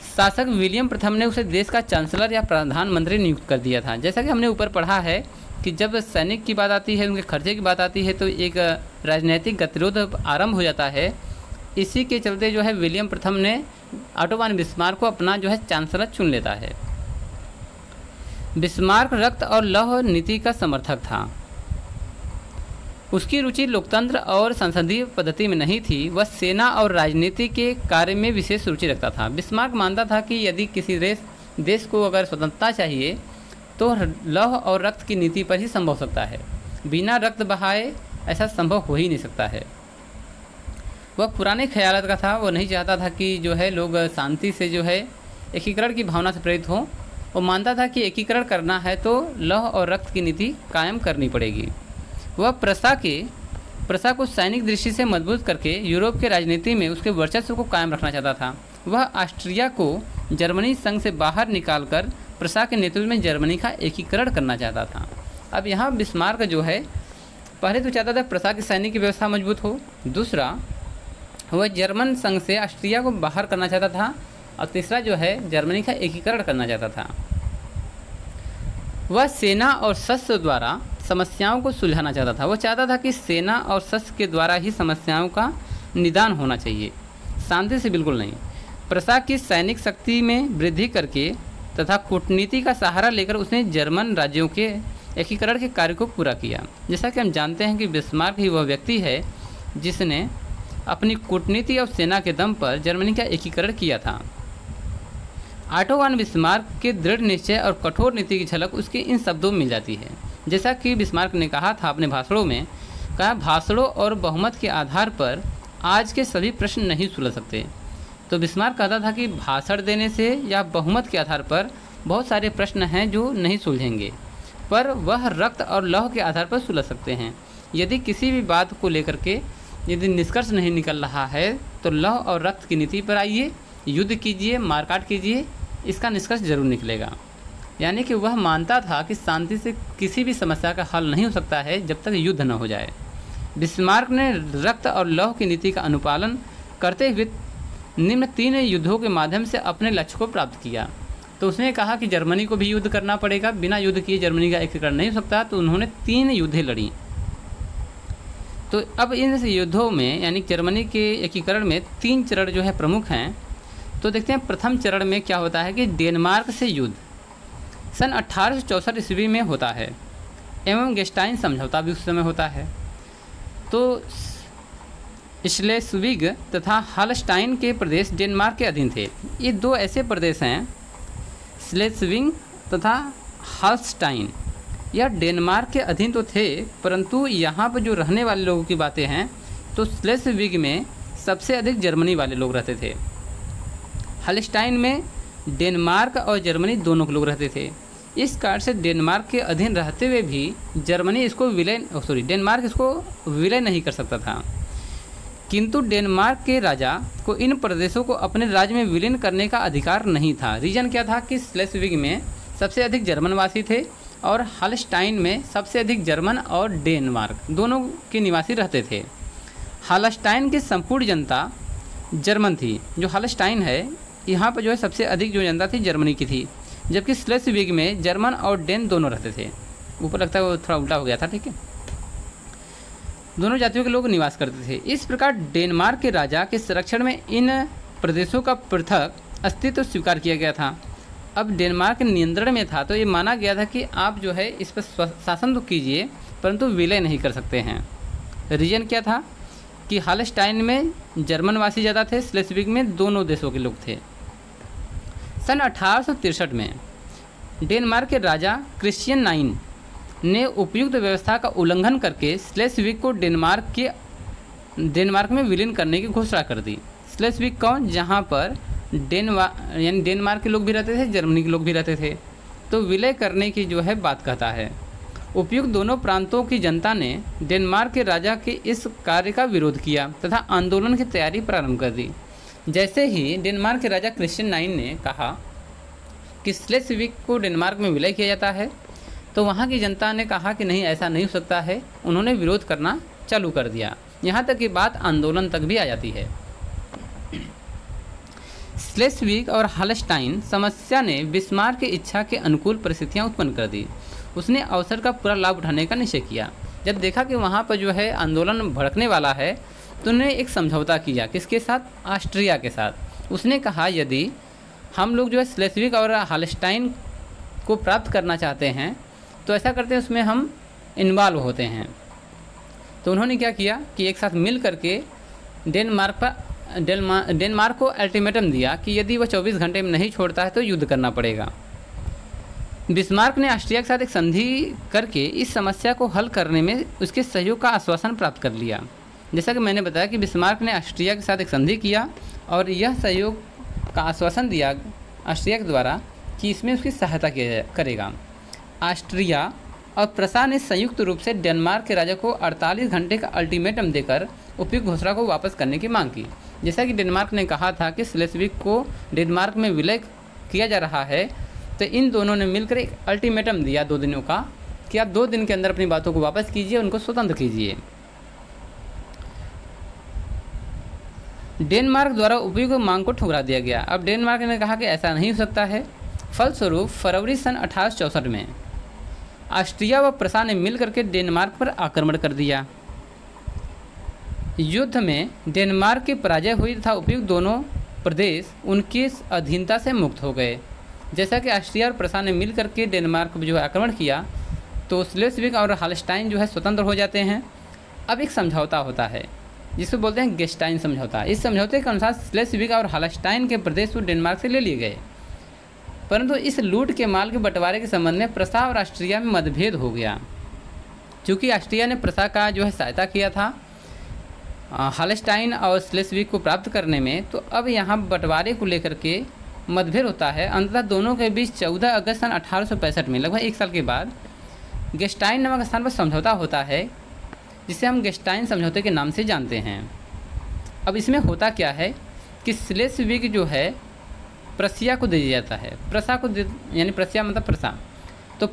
[SPEAKER 1] शासक विलियम प्रथम ने उसे देश का चांसलर या प्रधानमंत्री नियुक्त कर दिया था। जैसा कि हमने ऊपर पढ़ा है कि जब सैनिक की बात आती है, उनके खर्चे की बात आती है, तो एक राजनीतिक गतिरोध आरंभ हो जाता है। इसी के चलते जो है विलियम प्रथम ने ऑटो वन बिस्मार्क को अपना जो है चांसलर चुन लेता है। बिस्मार्क रक्त और लौह नीति का समर्थक था। उसकी रुचि लोकतंत्र और संसदीय पद्धति में नहीं थी, वह सेना और राजनीति के कार्य में विशेष रुचि रखता था। बिस्मार्क मानता था कि यदि किसी देश को अगर स्वतंत्रता चाहिए तो लौह और रक्त की नीति पर ही संभव हो सकता है। बिना रक्त बहाए ऐसा संभव हो ही नहीं सकता है। वह पुराने ख्यालात का था। वो नहीं चाहता था कि जो है लोग शांति से जो है एकीकरण की भावना से प्रेरित हों। वो मानता था कि एकीकरण करना है तो लौह और रक्त की नीति कायम करनी पड़ेगी। वह प्रसा के प्रसा को सैनिक दृष्टि से मजबूत करके यूरोप के राजनीति में उसके वर्चस्व को कायम रखना चाहता था। वह ऑस्ट्रिया को जर्मनी संघ से बाहर निकालकर प्रसा के नेतृत्व में जर्मनी का एकीकरण करना चाहता था। अब यहाँ बिस्मार्क जो है पहले तो चाहता था प्रसा की सैनिक व्यवस्था मजबूत हो, दूसरा वह जर्मन संघ से ऑस्ट्रिया को बाहर करना चाहता था, और तीसरा जो है जर्मनी का एकीकरण करना चाहता था। वह सेना और शस्त्र द्वारा समस्याओं को सुलझाना चाहता था। वह चाहता था कि सेना और शस्त्र के द्वारा ही समस्याओं का निदान होना चाहिए, शांति से बिल्कुल नहीं। प्रसा की सैनिक शक्ति में वृद्धि करके तथा कूटनीति का सहारा लेकर उसने जर्मन राज्यों के एकीकरण के कार्य को पूरा किया। जैसा कि हम जानते हैं कि बिस्मार्क ही वह व्यक्ति है जिसने अपनी कूटनीति और सेना के दम पर जर्मनी का एकीकरण किया था। ऑटो वन बिस्मार्क के दृढ़ निश्चय और कठोर नीति की झलक उसके इन शब्दों में मिल जाती है। जैसा कि बिस्मार्क ने कहा था अपने भाषणों में, कहा भाषणों और बहुमत के आधार पर आज के सभी प्रश्न नहीं सुलझ सकते। तो बिस्मार्क कहता था कि भाषण देने से या बहुमत के आधार पर बहुत सारे प्रश्न हैं जो नहीं सुलझेंगे, पर वह रक्त और लौह के आधार पर सुलझ सकते हैं। यदि किसी भी बात को लेकर के यदि निष्कर्ष नहीं निकल रहा है तो लौह और रक्त की नीति पर आइए, युद्ध कीजिए, मारकाट कीजिए, इसका निष्कर्ष जरूर निकलेगा। यानी कि वह मानता था कि शांति से किसी भी समस्या का हल नहीं हो सकता है जब तक युद्ध न हो जाए। बिस्मार्क ने रक्त और लौह की नीति का अनुपालन करते हुए निम्न 3 युद्धों के माध्यम से अपने लक्ष्य को प्राप्त किया। तो उसने कहा कि जर्मनी को भी युद्ध करना पड़ेगा, बिना युद्ध किए जर्मनी का एकीकरण नहीं हो सकता। तो उन्होंने 3 युद्धें लड़ी। तो अब इन युद्धों में यानी जर्मनी के एकीकरण में 3 चरण जो है प्रमुख हैं। तो देखते हैं प्रथम चरण में क्या होता है कि डेनमार्क से युद्ध सन 1864 ईस्वी में होता है एवं गेस्टाइन समझौता भी उस समय होता है। तो श्लेस्विग तथा हॉलस्टाइन के प्रदेश डेनमार्क के अधीन थे। ये 2 ऐसे प्रदेश हैं, श्लेस्विग तथा हॉलस्टाइन, यह डेनमार्क के अधीन तो थे, परंतु यहाँ पर जो रहने वाले लोगों की बातें हैं तो श्लेस्विग में सबसे अधिक जर्मनी वाले लोग रहते थे। हॉलस्टाइन में डेनमार्क और जर्मनी दोनों के लोग रहते थे। इस कारण से डेनमार्क के अधीन रहते हुए भी डेनमार्क इसको विलय नहीं कर सकता था। किंतु डेनमार्क के राजा को इन प्रदेशों को अपने राज्य में विलीन करने का अधिकार नहीं था। रीजन क्या था कि श्लेस्विग में सबसे अधिक जर्मनवासी थे और हॉलस्टाइन में सबसे अधिक जर्मन और डेनमार्क दोनों के निवासी रहते थे। हॉलस्टाइन की संपूर्ण जनता जर्मन थी। जो हॉलस्टाइन है यहाँ पर जो है सबसे अधिक जो जनता थी जर्मनी की थी, जबकि श्लेस्विग में जर्मन और डेन दोनों रहते थे। ऊपर लगता है वो थोड़ा उल्टा हो गया था, ठीक है। दोनों जातियों के लोग निवास करते थे। इस प्रकार डेनमार्क के राजा के संरक्षण में इन प्रदेशों का पृथक अस्तित्व स्वीकार किया गया था। अब डेनमार्क नियंत्रण में था तो ये माना गया था कि आप जो है इस पर शासन तो कीजिए परंतु विलय नहीं कर सकते हैं। रीजन क्या था कि हॉलस्टाइन में जर्मनवासी ज़्यादा थे, श्लेस्विग में दोनों देशों के लोग थे। सन 1863 में डेनमार्क के राजा क्रिश्चियन IX ने उपयुक्त व्यवस्था का उल्लंघन करके श्लेस्विग को डेनमार्क में विलीन करने की घोषणा कर दी। श्लेस्विग कौन, जहाँ पर डेनमार्क के लोग भी रहते थे, जर्मनी के लोग भी रहते थे। तो विलय करने की जो है बात कहता है। उपयुक्त दोनों प्रांतों की जनता ने डेनमार्क के राजा के इस कार्य का विरोध किया तथा आंदोलन की तैयारी प्रारंभ कर दी। जैसे ही डेनमार्क के राजा क्रिश्चियन IX ने कहा कि श्लेस्विग को डेनमार्क में विलय किया जाता है तो वहाँ की जनता ने कहा कि नहीं, ऐसा नहीं हो सकता है। उन्होंने विरोध करना चालू कर दिया। यहाँ तक कि बात आंदोलन तक भी आ जाती है। श्लेस्विग और हॉलस्टाइन समस्या ने बिस्मार्क की इच्छा के अनुकूल परिस्थितियाँ उत्पन्न कर दी। उसने अवसर का पूरा लाभ उठाने का निश्चय किया। जब देखा कि वहाँ पर जो है आंदोलन भड़कने वाला है तो उन्होंने एक समझौता किया। किसके साथ? ऑस्ट्रिया के साथ। उसने कहा यदि हम लोग जो है श्लेस्विग और हॉलस्टाइन को प्राप्त करना चाहते हैं तो ऐसा करते हैं, उसमें हम इन्वॉल्व होते हैं। तो उन्होंने क्या किया कि एक साथ मिल करके डेनमार्क को अल्टीमेटम दिया कि यदि वह 24 घंटे में नहीं छोड़ता है तो युद्ध करना पड़ेगा। बिस्मार्क ने ऑस्ट्रिया के साथ एक संधि करके इस समस्या को हल करने में उसके सहयोग का आश्वासन प्राप्त कर लिया। जैसा कि मैंने बताया कि बिस्मार्क ने ऑस्ट्रिया के साथ एक संधि किया और यह सहयोग का आश्वासन दिया ऑस्ट्रिया के द्वारा कि इसमें उसकी सहायता करेगा। ऑस्ट्रिया और प्रसा ने संयुक्त रूप से डेनमार्क के राजा को 48 घंटे का अल्टीमेटम देकर उपयुक्त घोषणा को वापस करने की मांग की। जैसा कि डेनमार्क ने कहा था कि स्लेस्विग को डेनमार्क में विलय किया जा रहा है, तो इन दोनों ने मिलकर एक अल्टीमेटम दिया 2 दिनों का कि आप 2 दिन के अंदर अपनी बातों को वापस कीजिए, उनको स्वतंत्र कीजिए। डेनमार्क द्वारा उपयुक्त मांग को ठुकरा दिया गया। अब डेनमार्क ने कहा कि ऐसा नहीं हो सकता है। फलस्वरूप फरवरी सन 1864 में ऑस्ट्रिया व प्रसा ने मिलकर के डेनमार्क पर आक्रमण कर दिया। युद्ध में डेनमार्क की पराजय हुई तथा उपयुक्त दोनों प्रदेश उनकी अधीनता से मुक्त हो गए। जैसा कि ऑस्ट्रिया और प्रसा ने मिलकर के डेनमार्क पर जो है आक्रमण किया, तो स्लेस्विग और हालस्टाइन जो है स्वतंत्र हो जाते हैं। अब एक समझौता होता है जिसको बोलते हैं गेस्टाइन समझौता। इस समझौते के अनुसार स्लेस्विग और हालस्टाइन के प्रदेश को डेनमार्क से ले लिए गए, परंतु इस लूट के माल के बंटवारे के संबंध में प्रसा और ऑस्ट्रिया में मतभेद हो गया। चूँकि ऑस्ट्रिया ने प्रसा का जो है सहायता किया था हालस्टाइन और स्लेस्विग को प्राप्त करने में, तो अब यहाँ बंटवारे को लेकर के मतभेद होता है। अंततः दोनों के बीच 14 अगस्त सन 1865 में लगभग 1 साल के बाद गेस्टाइन नामक स्थान पर समझौता होता है, जिसे हम गेस्टाइन समझौते के नाम से जानते हैं। अब इसमें होता क्या है कि स्लेस्विग जो है प्रसिया को दे दिया जाता है, प्रसा को यानी प्रसिया मतलब प्रसा, तो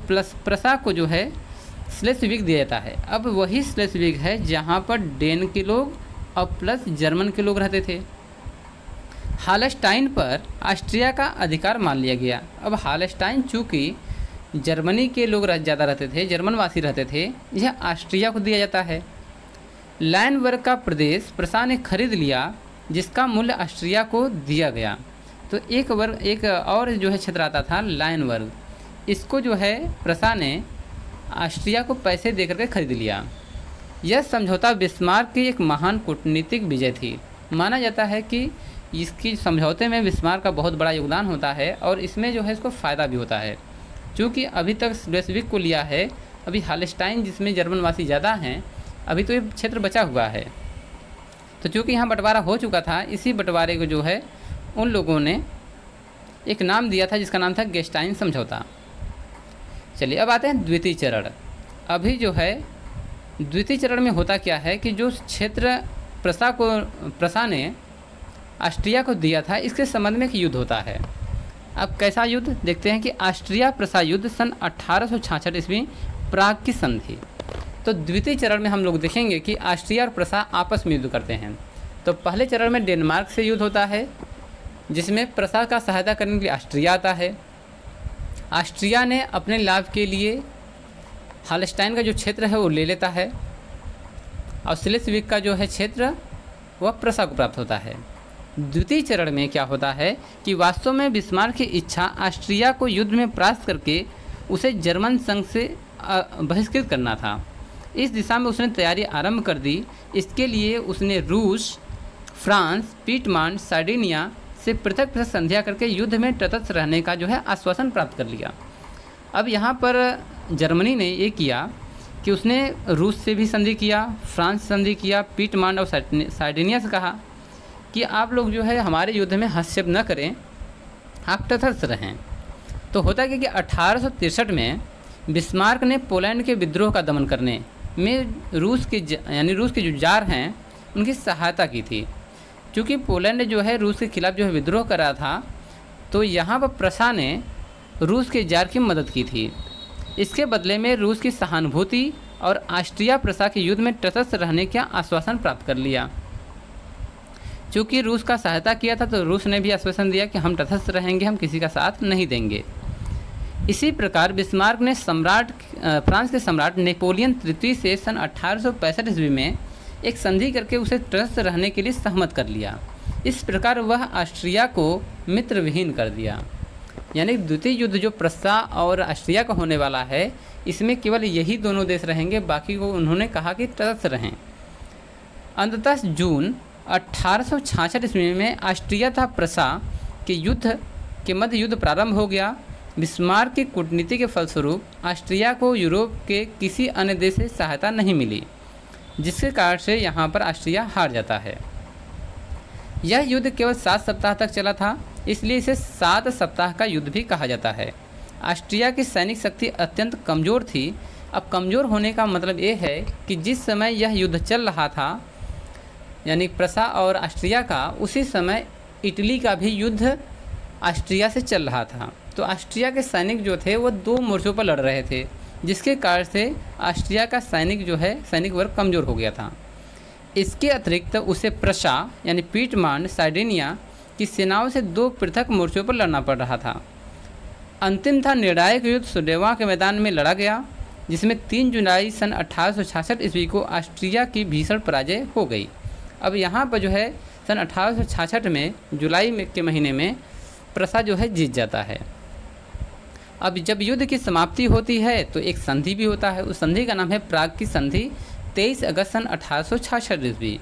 [SPEAKER 1] प्रसा को जो है स्लेस्विग दिया जाता है। अब वही स्लेस्विग है जहाँ पर डेन के लोग और प्लस जर्मन के लोग रहते थे। हालस्टाइन पर ऑस्ट्रिया का अधिकार मान लिया गया। अब हालस्टाइन चूँकि जर्मनी के लोग ज़्यादा रहते थे, जर्मनवासी रहते थे, यह ऑस्ट्रिया को दिया जाता है। लाइनवर्ग का प्रदेश प्रसा ने खरीद लिया, जिसका मूल्य ऑस्ट्रिया को दिया गया। तो एक और जो है क्षेत्र आता था लाइनवर्ग, इसको जो है प्रसा ने ऑस्ट्रिया को पैसे देकर के खरीद लिया। यह समझौता बिस्मार्क की एक महान कूटनीतिक विजय थी। माना जाता है कि इसकी समझौते में बिस्मार्क का बहुत बड़ा योगदान होता है और इसमें जो है इसको फ़ायदा भी होता है। चूँकि अभी तक स्लेस्विग को लिया है, अभी हालस्टाइन जिसमें जर्मनवासी ज़्यादा हैं, अभी तो ये क्षेत्र बचा हुआ है। तो चूँकि यहाँ बंटवारा हो चुका था, इसी बंटवारे को जो है उन लोगों ने एक नाम दिया था जिसका नाम था गेस्टाइन समझौता। चलिए अब आते हैं द्वितीय चरण। अभी जो है द्वितीय चरण में होता क्या है कि जो क्षेत्र प्रसा ने ऑस्ट्रिया को दिया था, इसके संबंध में एक युद्ध होता है। अब कैसा युद्ध देखते हैं कि ऑस्ट्रिया प्रसा युद्ध सन 1866 ईस्वी प्राग की संधि। तो द्वितीय चरण में हम लोग देखेंगे कि ऑस्ट्रिया और प्रसा आपस में युद्ध करते हैं। तो पहले चरण में डेनमार्क से युद्ध होता है, जिसमें प्रसा का सहायता करने के लिए ऑस्ट्रिया आता है। ऑस्ट्रिया ने अपने लाभ के लिए हालस्टाइन का जो क्षेत्र है वो ले लेता है और स्लेस्विग का जो है क्षेत्र वह प्रसा को प्राप्त होता है। द्वितीय चरण में क्या होता है कि वास्तव में बिस्मार्क की इच्छा ऑस्ट्रिया को युद्ध में परास्त करके उसे जर्मन संघ से बहिष्कृत करना था। इस दिशा में उसने तैयारी आरंभ कर दी। इसके लिए उसने रूस, फ्रांस, पीटमान, सार्डिनिया से पृथक संधियाँ करके युद्ध में तटस्थ रहने का जो है आश्वासन प्राप्त कर लिया। अब यहाँ पर जर्मनी ने ये किया कि उसने रूस से भी संधि किया, फ्रांस संधि किया, पीटमान और सार्डिनिया से कहा कि आप लोग जो है हमारे युद्ध में हस्तक्षेप न करें, आप तटस्थ रहें। तो होता क्या कि 1863 में बिस्मार्क ने पोलैंड के विद्रोह का दमन करने में रूस के जो जार हैं उनकी सहायता की थी। क्योंकि पोलैंड जो है रूस के खिलाफ जो है विद्रोह कर रहा था, तो यहाँ पर प्रसा ने रूस के जार की मदद की थी। इसके बदले में रूस की सहानुभूति और ऑस्ट्रिया प्रसा के युद्ध में तटस्थ रहने का आश्वासन प्राप्त कर लिया। चूँकि रूस का सहायता किया था, तो रूस ने भी आश्वासन दिया कि हम तटस्थ रहेंगे, हम किसी का साथ नहीं देंगे। इसी प्रकार बिस्मार्क ने फ्रांस के सम्राट नेपोलियन तृतीय से सन 1865 ईस्वी में एक संधि करके उसे तटस्थ रहने के लिए सहमत कर लिया। इस प्रकार वह ऑस्ट्रिया को मित्रविहीन कर दिया। यानी द्वितीय युद्ध जो प्रसा और ऑस्ट्रिया का होने वाला है, इसमें केवल यही दोनों देश रहेंगे, बाकी को उन्होंने कहा कि तटस्थ रहें। अंततः जून 1866 ईस्वी में ऑस्ट्रिया तथा प्रसा के युद्ध के मध्य युद्ध प्रारंभ हो गया। बिस्मार्क की कूटनीति के फलस्वरूप ऑस्ट्रिया को यूरोप के किसी अन्य देश से सहायता नहीं मिली, जिसके कारण से यहाँ पर ऑस्ट्रिया हार जाता है। यह युद्ध केवल 7 सप्ताह तक चला था, इसलिए इसे 7 सप्ताह का युद्ध भी कहा जाता है। ऑस्ट्रिया की सैनिक शक्ति अत्यंत कमज़ोर थी, अब कमज़ोर होने का मतलब ये है कि जिस समय यह युद्ध चल रहा था, यानी प्रसा और ऑस्ट्रिया का, उसी समय इटली का भी युद्ध ऑस्ट्रिया से चल रहा था। तो ऑस्ट्रिया के सैनिक जो थे वो 2 मोर्चों पर लड़ रहे थे, जिसके कारण से ऑस्ट्रिया का सैनिक वर्ग कमज़ोर हो गया था। इसके अतिरिक्त उसे प्रशा यानी पीटमांड सार्डिनिया की सेनाओं से 2 पृथक मोर्चों पर लड़ना पड़ रहा था। अंतिम था निर्णायक युद्ध सुडेवा के मैदान में लड़ा गया, जिसमें 3 जुलाई सन 1866 ईस्वी को ऑस्ट्रिया की भीषण पराजय हो गई। अब यहाँ पर जो है सन 1866 में जुलाई के महीने में प्रसा जो है जीत जाता है। अब जब युद्ध की समाप्ति होती है तो एक संधि भी होता है। उस संधि का नाम है प्राग की संधि, 23 अगस्त सन 1866 ईस्वी।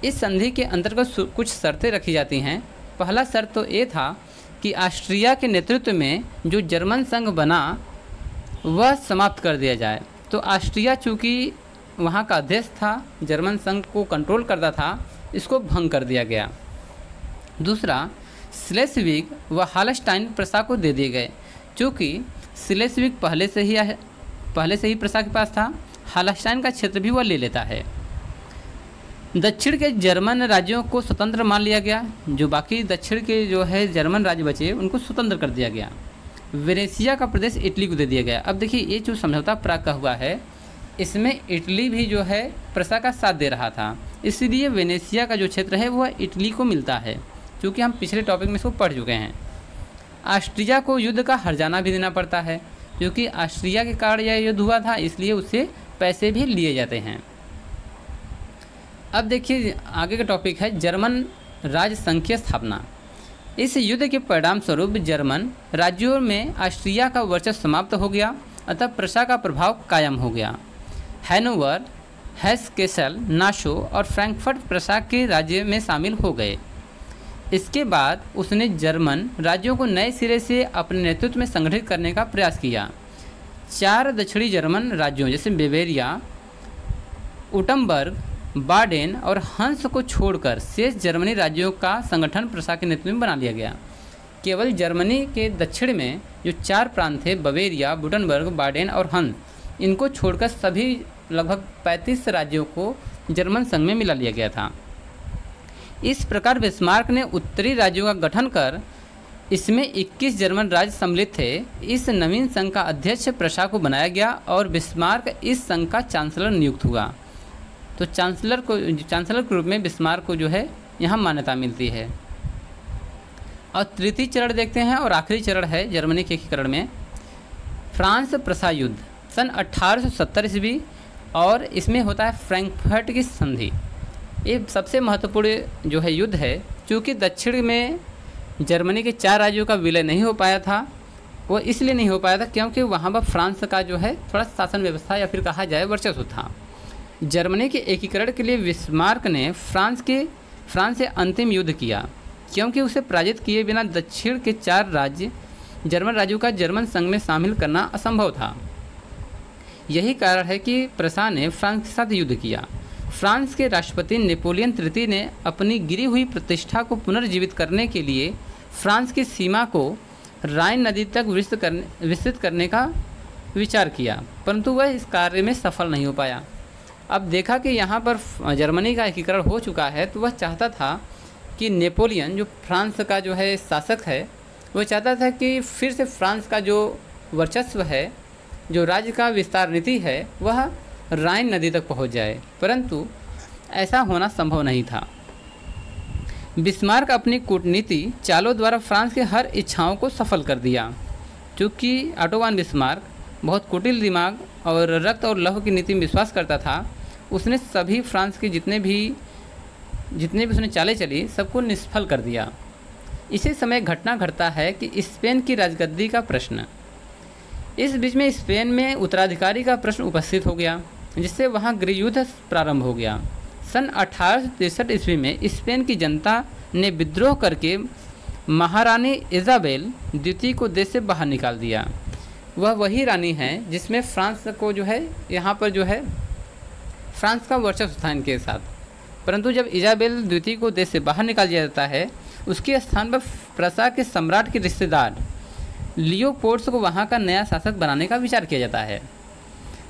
[SPEAKER 1] इस संधि के अंतर्गत कुछ शर्तें रखी जाती हैं। पहला शर्त तो ये था कि ऑस्ट्रिया के नेतृत्व में जो जर्मन संघ बना वह समाप्त कर दिया जाए। तो ऑस्ट्रिया चूँकि वहाँ का अध्यक्ष था, जर्मन संघ को कंट्रोल करता था, इसको भंग कर दिया गया। दूसरा, स्लेस्विग व हालस्टाइन प्रसा को दे दिए गए। चूँकि स्लेस्विग पहले से ही प्रसा के पास था, हालस्टाइन का क्षेत्र भी वह ले लेता है। दक्षिण के जर्मन राज्यों को स्वतंत्र मान लिया गया। जो बाकी दक्षिण के जो है जर्मन राज्य बचे उनको स्वतंत्र कर दिया गया। वेनेसिया का प्रदेश इटली को दे दिया गया। अब देखिए, ये जो समझौता प्राग का हुआ है, इसमें इटली भी जो है प्रसा का साथ दे रहा था, इसलिए वेनेसिया का जो क्षेत्र है वह इटली को मिलता है, क्योंकि हम पिछले टॉपिक में इसको पढ़ चुके हैं। ऑस्ट्रिया को युद्ध का हर्जाना भी देना पड़ता है, क्योंकि ऑस्ट्रिया के कारण यह युद्ध हुआ था, इसलिए उससे पैसे भी लिए जाते हैं। अब देखिए, आगे का टॉपिक है जर्मन राज्य संघ की स्थापना। इस युद्ध के परिणाम स्वरूप जर्मन राज्यों में ऑस्ट्रिया का वर्चस्व समाप्त हो गया, अतः प्रसा का प्रभाव कायम हो गया। हैनोवर, हेस-केसल, नाशो और फ्रैंकफर्ट प्रसा के राज्य में शामिल हो गए। इसके बाद उसने जर्मन राज्यों को नए सिरे से अपने नेतृत्व में संगठित करने का प्रयास किया। 4 दक्षिणी जर्मन राज्यों जैसे बेवेरिया, उटम्बर्ग, बाडेन और हंस को छोड़कर शेष जर्मनी राज्यों का संगठन प्रसा के नेतृत्व में बना लिया गया। केवल जर्मनी के दक्षिण में जो 4 प्रांत थे, बवेरिया, वुटनबर्ग, बाडेन और हंस, इनको छोड़कर सभी लगभग 35 राज्यों को जर्मन संघ में मिला लिया गया था। इस प्रकार बिस्मार्क ने उत्तरी राज्यों का गठन कर इसमें 21 जर्मन राज्य सम्मिलित थे। इस नवीन संघ का अध्यक्ष प्रसा को बनाया गया और बिस्मार्क इस संघ का चांसलर नियुक्त हुआ। तो चांसलर के रूप में बिस्मार्क को जो है यहाँ मान्यता मिलती है। और तृतीय चरण देखते हैं और आखिरी चरण है जर्मनी के एकीकरण में फ्रांस प्रसा युद्ध सन 1870 ईस्वी, और इसमें होता है फ्रैंकफर्ट की संधि। ये सबसे महत्वपूर्ण जो है युद्ध है, क्योंकि दक्षिण में जर्मनी के 4 राज्यों का विलय नहीं हो पाया था। वो इसलिए नहीं हो पाया था क्योंकि वहाँ पर फ्रांस का जो है थोड़ा शासन व्यवस्था या फिर कहा जाए वर्चस्व था। जर्मनी के एकीकरण के लिए बिस्मार्क ने फ्रांस से अंतिम युद्ध किया, क्योंकि उसे पराजित किए बिना दक्षिण के 4 जर्मन राज्यों का जर्मन संघ में शामिल करना असंभव था। यही कारण है कि प्रसा ने फ्रांस के साथ युद्ध किया। फ्रांस के राष्ट्रपति नेपोलियन तृतीय ने अपनी गिरी हुई प्रतिष्ठा को पुनर्जीवित करने के लिए फ्रांस की सीमा को राइन नदी तक विस्तृत करने का विचार किया, परंतु वह इस कार्य में सफल नहीं हो पाया। अब देखा कि यहाँ पर जर्मनी का एकीकरण हो चुका है, तो वह चाहता था कि नेपोलियन जो फ्रांस का जो है शासक है, वह चाहता था कि फिर से फ्रांस का जो वर्चस्व है, जो राज्य का विस्तार नीति है, वह राइन नदी तक पहुंच जाए, परंतु ऐसा होना संभव नहीं था। बिस्मार्क अपनी कूटनीति चालों द्वारा फ्रांस के हर इच्छाओं को सफल कर दिया। चूँकि ऑटो वन बिस्मार्क बहुत कुटिल दिमाग और रक्त और लहू की नीति में विश्वास करता था, उसने सभी फ्रांस के जितने भी उसने चालें चली सबको निष्फल कर दिया। इसी समय घटना घटता है कि स्पेन की राजगद्दी का प्रश्न, इस बीच में स्पेन में उत्तराधिकारी का प्रश्न उपस्थित हो गया, जिससे वहाँ गृहयुद्ध प्रारंभ हो गया। सन 1863 ईस्वी में स्पेन की जनता ने विद्रोह करके महारानी इजाबेल द्वितीय को देश से बाहर निकाल दिया। वह वही रानी है जिसमें फ्रांस को जो है यहाँ पर जो है फ्रांस का वर्चस्व था इनके साथ, परंतु जब इजाबेल द्वितीय को देश से बाहर निकाल दिया जाता है, उसके स्थान पर प्रसा के सम्राट के रिश्तेदार लियोपोल्ड को वहाँ का नया शासक बनाने का विचार किया जाता है।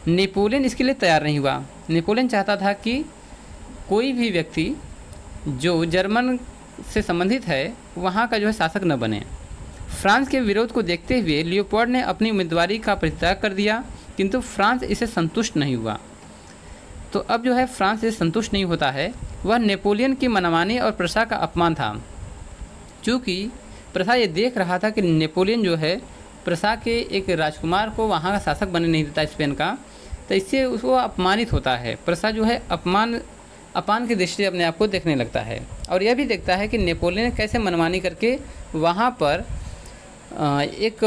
[SPEAKER 1] नेपोलियन इसके लिए तैयार नहीं हुआ। नेपोलियन चाहता था कि कोई भी व्यक्ति जो जर्मन से संबंधित है वहाँ का जो है शासक न बने। फ्रांस के विरोध को देखते हुए लियोपोल्ड ने अपनी उम्मीदवारी का परित्याग कर दिया, किंतु फ्रांस इसे संतुष्ट नहीं हुआ। तो अब जो है फ्रांस इसे संतुष्ट नहीं होता है। वह नेपोलियन की मनमानी और प्रशा का अपमान था। चूँकि प्रशा ये देख रहा था कि नेपोलियन जो है प्रशा के एक राजकुमार को वहाँ का शासक बनने नहीं देता स्पेन का, तो इससे उसको अपमानित होता है। प्रशा जो है अपान की दृष्टि अपने आप को देखने लगता है और यह भी देखता है कि नेपोलियन कैसे मनमानी करके वहाँ पर एक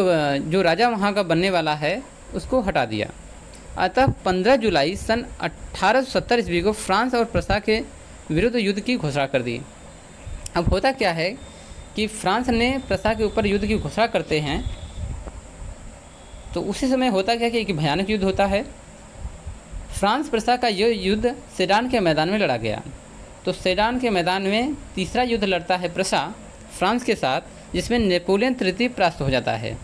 [SPEAKER 1] जो राजा वहाँ का बनने वाला है उसको हटा दिया। अतः 15 जुलाई सन 1870 ईस्वी को फ्रांस और प्रशा के विरुद्ध युद्ध की घोषणा कर दी। अब होता क्या है कि फ्रांस ने प्रशा के ऊपर युद्ध की घोषणा करते हैं, तो उसी समय होता क्या कि एक भयानक युद्ध होता है। फ्रांस प्रशा का यह युद्ध सेडान के मैदान में लड़ा गया। तो सेडान के मैदान में तीसरा युद्ध लड़ता है प्रशा फ्रांस के साथ, जिसमें नेपोलियन तृतीय परास्त हो जाता है।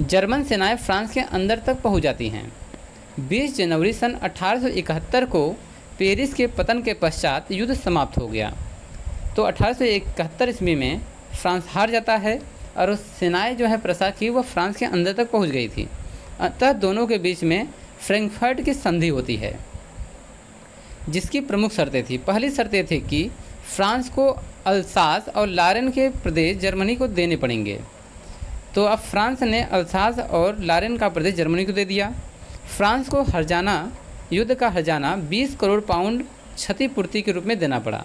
[SPEAKER 1] जर्मन सेनाएं फ्रांस के अंदर तक पहुंच जाती हैं। 20 जनवरी सन 1871 को पेरिस के पतन के पश्चात युद्ध समाप्त हो गया। तो 1871 ईस्वी में फ्रांस हार जाता है और उस सेनाएं जो है प्रशा की वह फ्रांस के अंदर तक पहुंच गई थी। अतः दोनों के बीच में फ्रैंकफर्ट की संधि होती है, जिसकी प्रमुख शर्तें थी। पहली शर्तें थी कि फ्रांस को अल्सास और लारेन के प्रदेश जर्मनी को देने पड़ेंगे। तो अब फ्रांस ने अल्सास और लारेन का प्रदेश जर्मनी को दे दिया। फ्रांस को युद्ध का हर्जाना 20 करोड़ पाउंड क्षतिपूर्ति के रूप में देना पड़ा।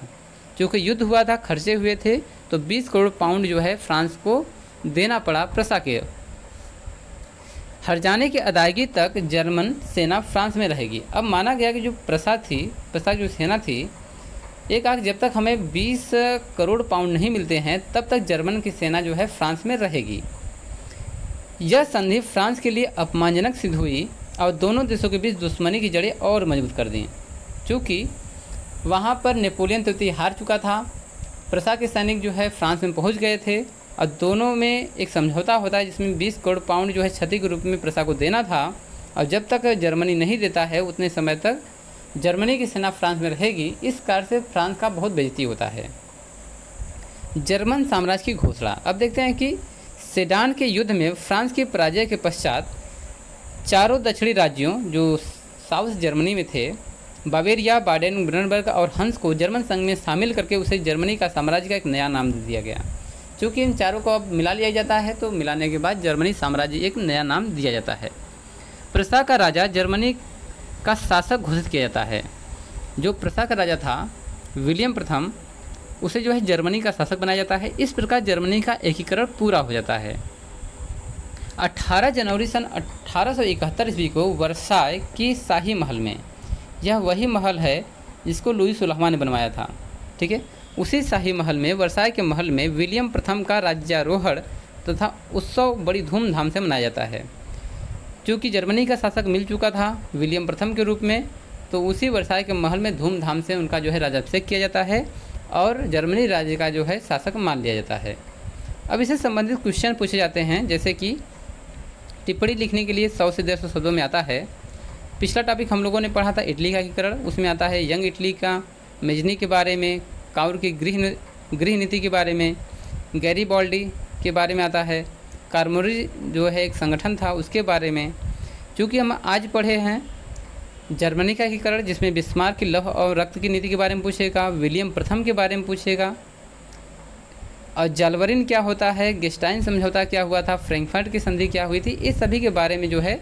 [SPEAKER 1] क्योंकि युद्ध हुआ था, खर्चे हुए थे, तो 20 करोड़ पाउंड जो है फ्रांस को देना पड़ा प्रशा के। हर्जाने की अदायगी तक जर्मन सेना फ्रांस में रहेगी। अब माना गया कि जो प्रशा की जो सेना थी, एक आख जब तक हमें 20 करोड़ पाउंड नहीं मिलते हैं तब तक जर्मन की सेना जो है फ्रांस में रहेगी। यह संधि फ्रांस के लिए अपमानजनक सिद्ध हुई और दोनों देशों के बीच दुश्मनी की जड़ें और मजबूत कर दी। चूँकि वहाँ पर नेपोलियन तृतीय हार चुका था, प्रशा के सैनिक जो है फ्रांस में पहुँच गए थे और दोनों में एक समझौता होता है जिसमें 20 करोड़ पाउंड जो है क्षति के रूप में प्रशा को देना था। और जब तक जर्मनी नहीं देता है उतने समय तक जर्मनी की सेना फ्रांस में रहेगी। इस कारण से फ्रांस का बहुत बेइज्जती होता है। जर्मन साम्राज्य की घोषणा। अब देखते हैं कि सेडान के युद्ध में फ्रांस की पराजय के पश्चात चारों दक्षिणी राज्यों जो साउथ जर्मनी में थे, बावेरिया, बाडेन, ब्रनबर्ग और हंस को जर्मन संघ में शामिल करके उसे जर्मनी का साम्राज्य का एक नया नाम दे दिया गया। चूँकि इन चारों को अब मिला लिया जाता है, तो मिलाने के बाद जर्मनी साम्राज्य एक नया नाम दिया जाता है। प्रशा का राजा जर्मनी का शासक घोषित किया जाता है। जो प्रशा का राजा था विलियम प्रथम, उसे जो है जर्मनी का शासक बनाया जाता है। इस प्रकार जर्मनी का एकीकरण पूरा हो जाता है। 18 जनवरी सन 1871 ईस्वी को वर्साय की शाही महल में, यह वही महल है जिसको लुई 16वां ने बनवाया था, ठीक है, उसी शाही महल में, वर्साय के महल में विलियम प्रथम का राज्यारोहण तथा उत्सव बड़ी धूमधाम से मनाया जाता है। क्योंकि जर्मनी का शासक मिल चुका था विलियम प्रथम के रूप में, तो उसी वर्साय के महल में धूमधाम से उनका जो है राज्याभिषेक किया जाता है और जर्मनी राज्य का जो है शासक मान लिया जाता है। अब इससे संबंधित क्वेश्चन पूछे जाते हैं, जैसे कि टिप्पणी लिखने के लिए 100 से 150 शब्दों में आता है। पिछला टॉपिक हम लोगों ने पढ़ा था इटली का एकीकरण, उसमें आता है यंग इटली का, मेजनी के बारे में, काउर की गृह नीति के बारे में, गैरीबॉल्डी के बारे में आता है, कार्मोरी जो है एक संगठन था उसके बारे में। चूँकि हम आज पढ़े हैं जर्मनी का एकीकरण, जिसमें बिस्मार्क की लौह और रक्त की नीति के बारे में पूछेगा, विलियम प्रथम के बारे में पूछेगा, और जालवरिन क्या होता है, गेस्टाइन समझौता क्या हुआ था, फ्रैंकफर्ट की संधि क्या हुई थी, इस सभी के बारे में जो है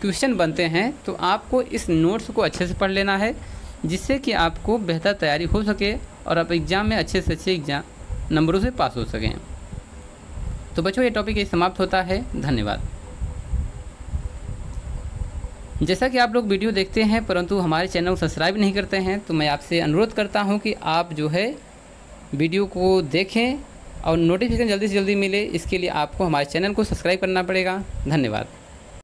[SPEAKER 1] क्वेश्चन बनते हैं। तो आपको इस नोट्स को अच्छे से पढ़ लेना है, जिससे कि आपको बेहतर तैयारी हो सके और आप एग्ज़ाम में अच्छे से अच्छे एग्जाम नंबरों से पास हो सकें। तो बच्चों, ये टॉपिक यही समाप्त होता है। धन्यवाद। जैसा कि आप लोग वीडियो देखते हैं परंतु हमारे चैनल को सब्सक्राइब नहीं करते हैं, तो मैं आपसे अनुरोध करता हूं कि आप जो है वीडियो को देखें और नोटिफिकेशन जल्दी से जल्दी मिले, इसके लिए आपको हमारे चैनल को सब्सक्राइब करना पड़ेगा। धन्यवाद।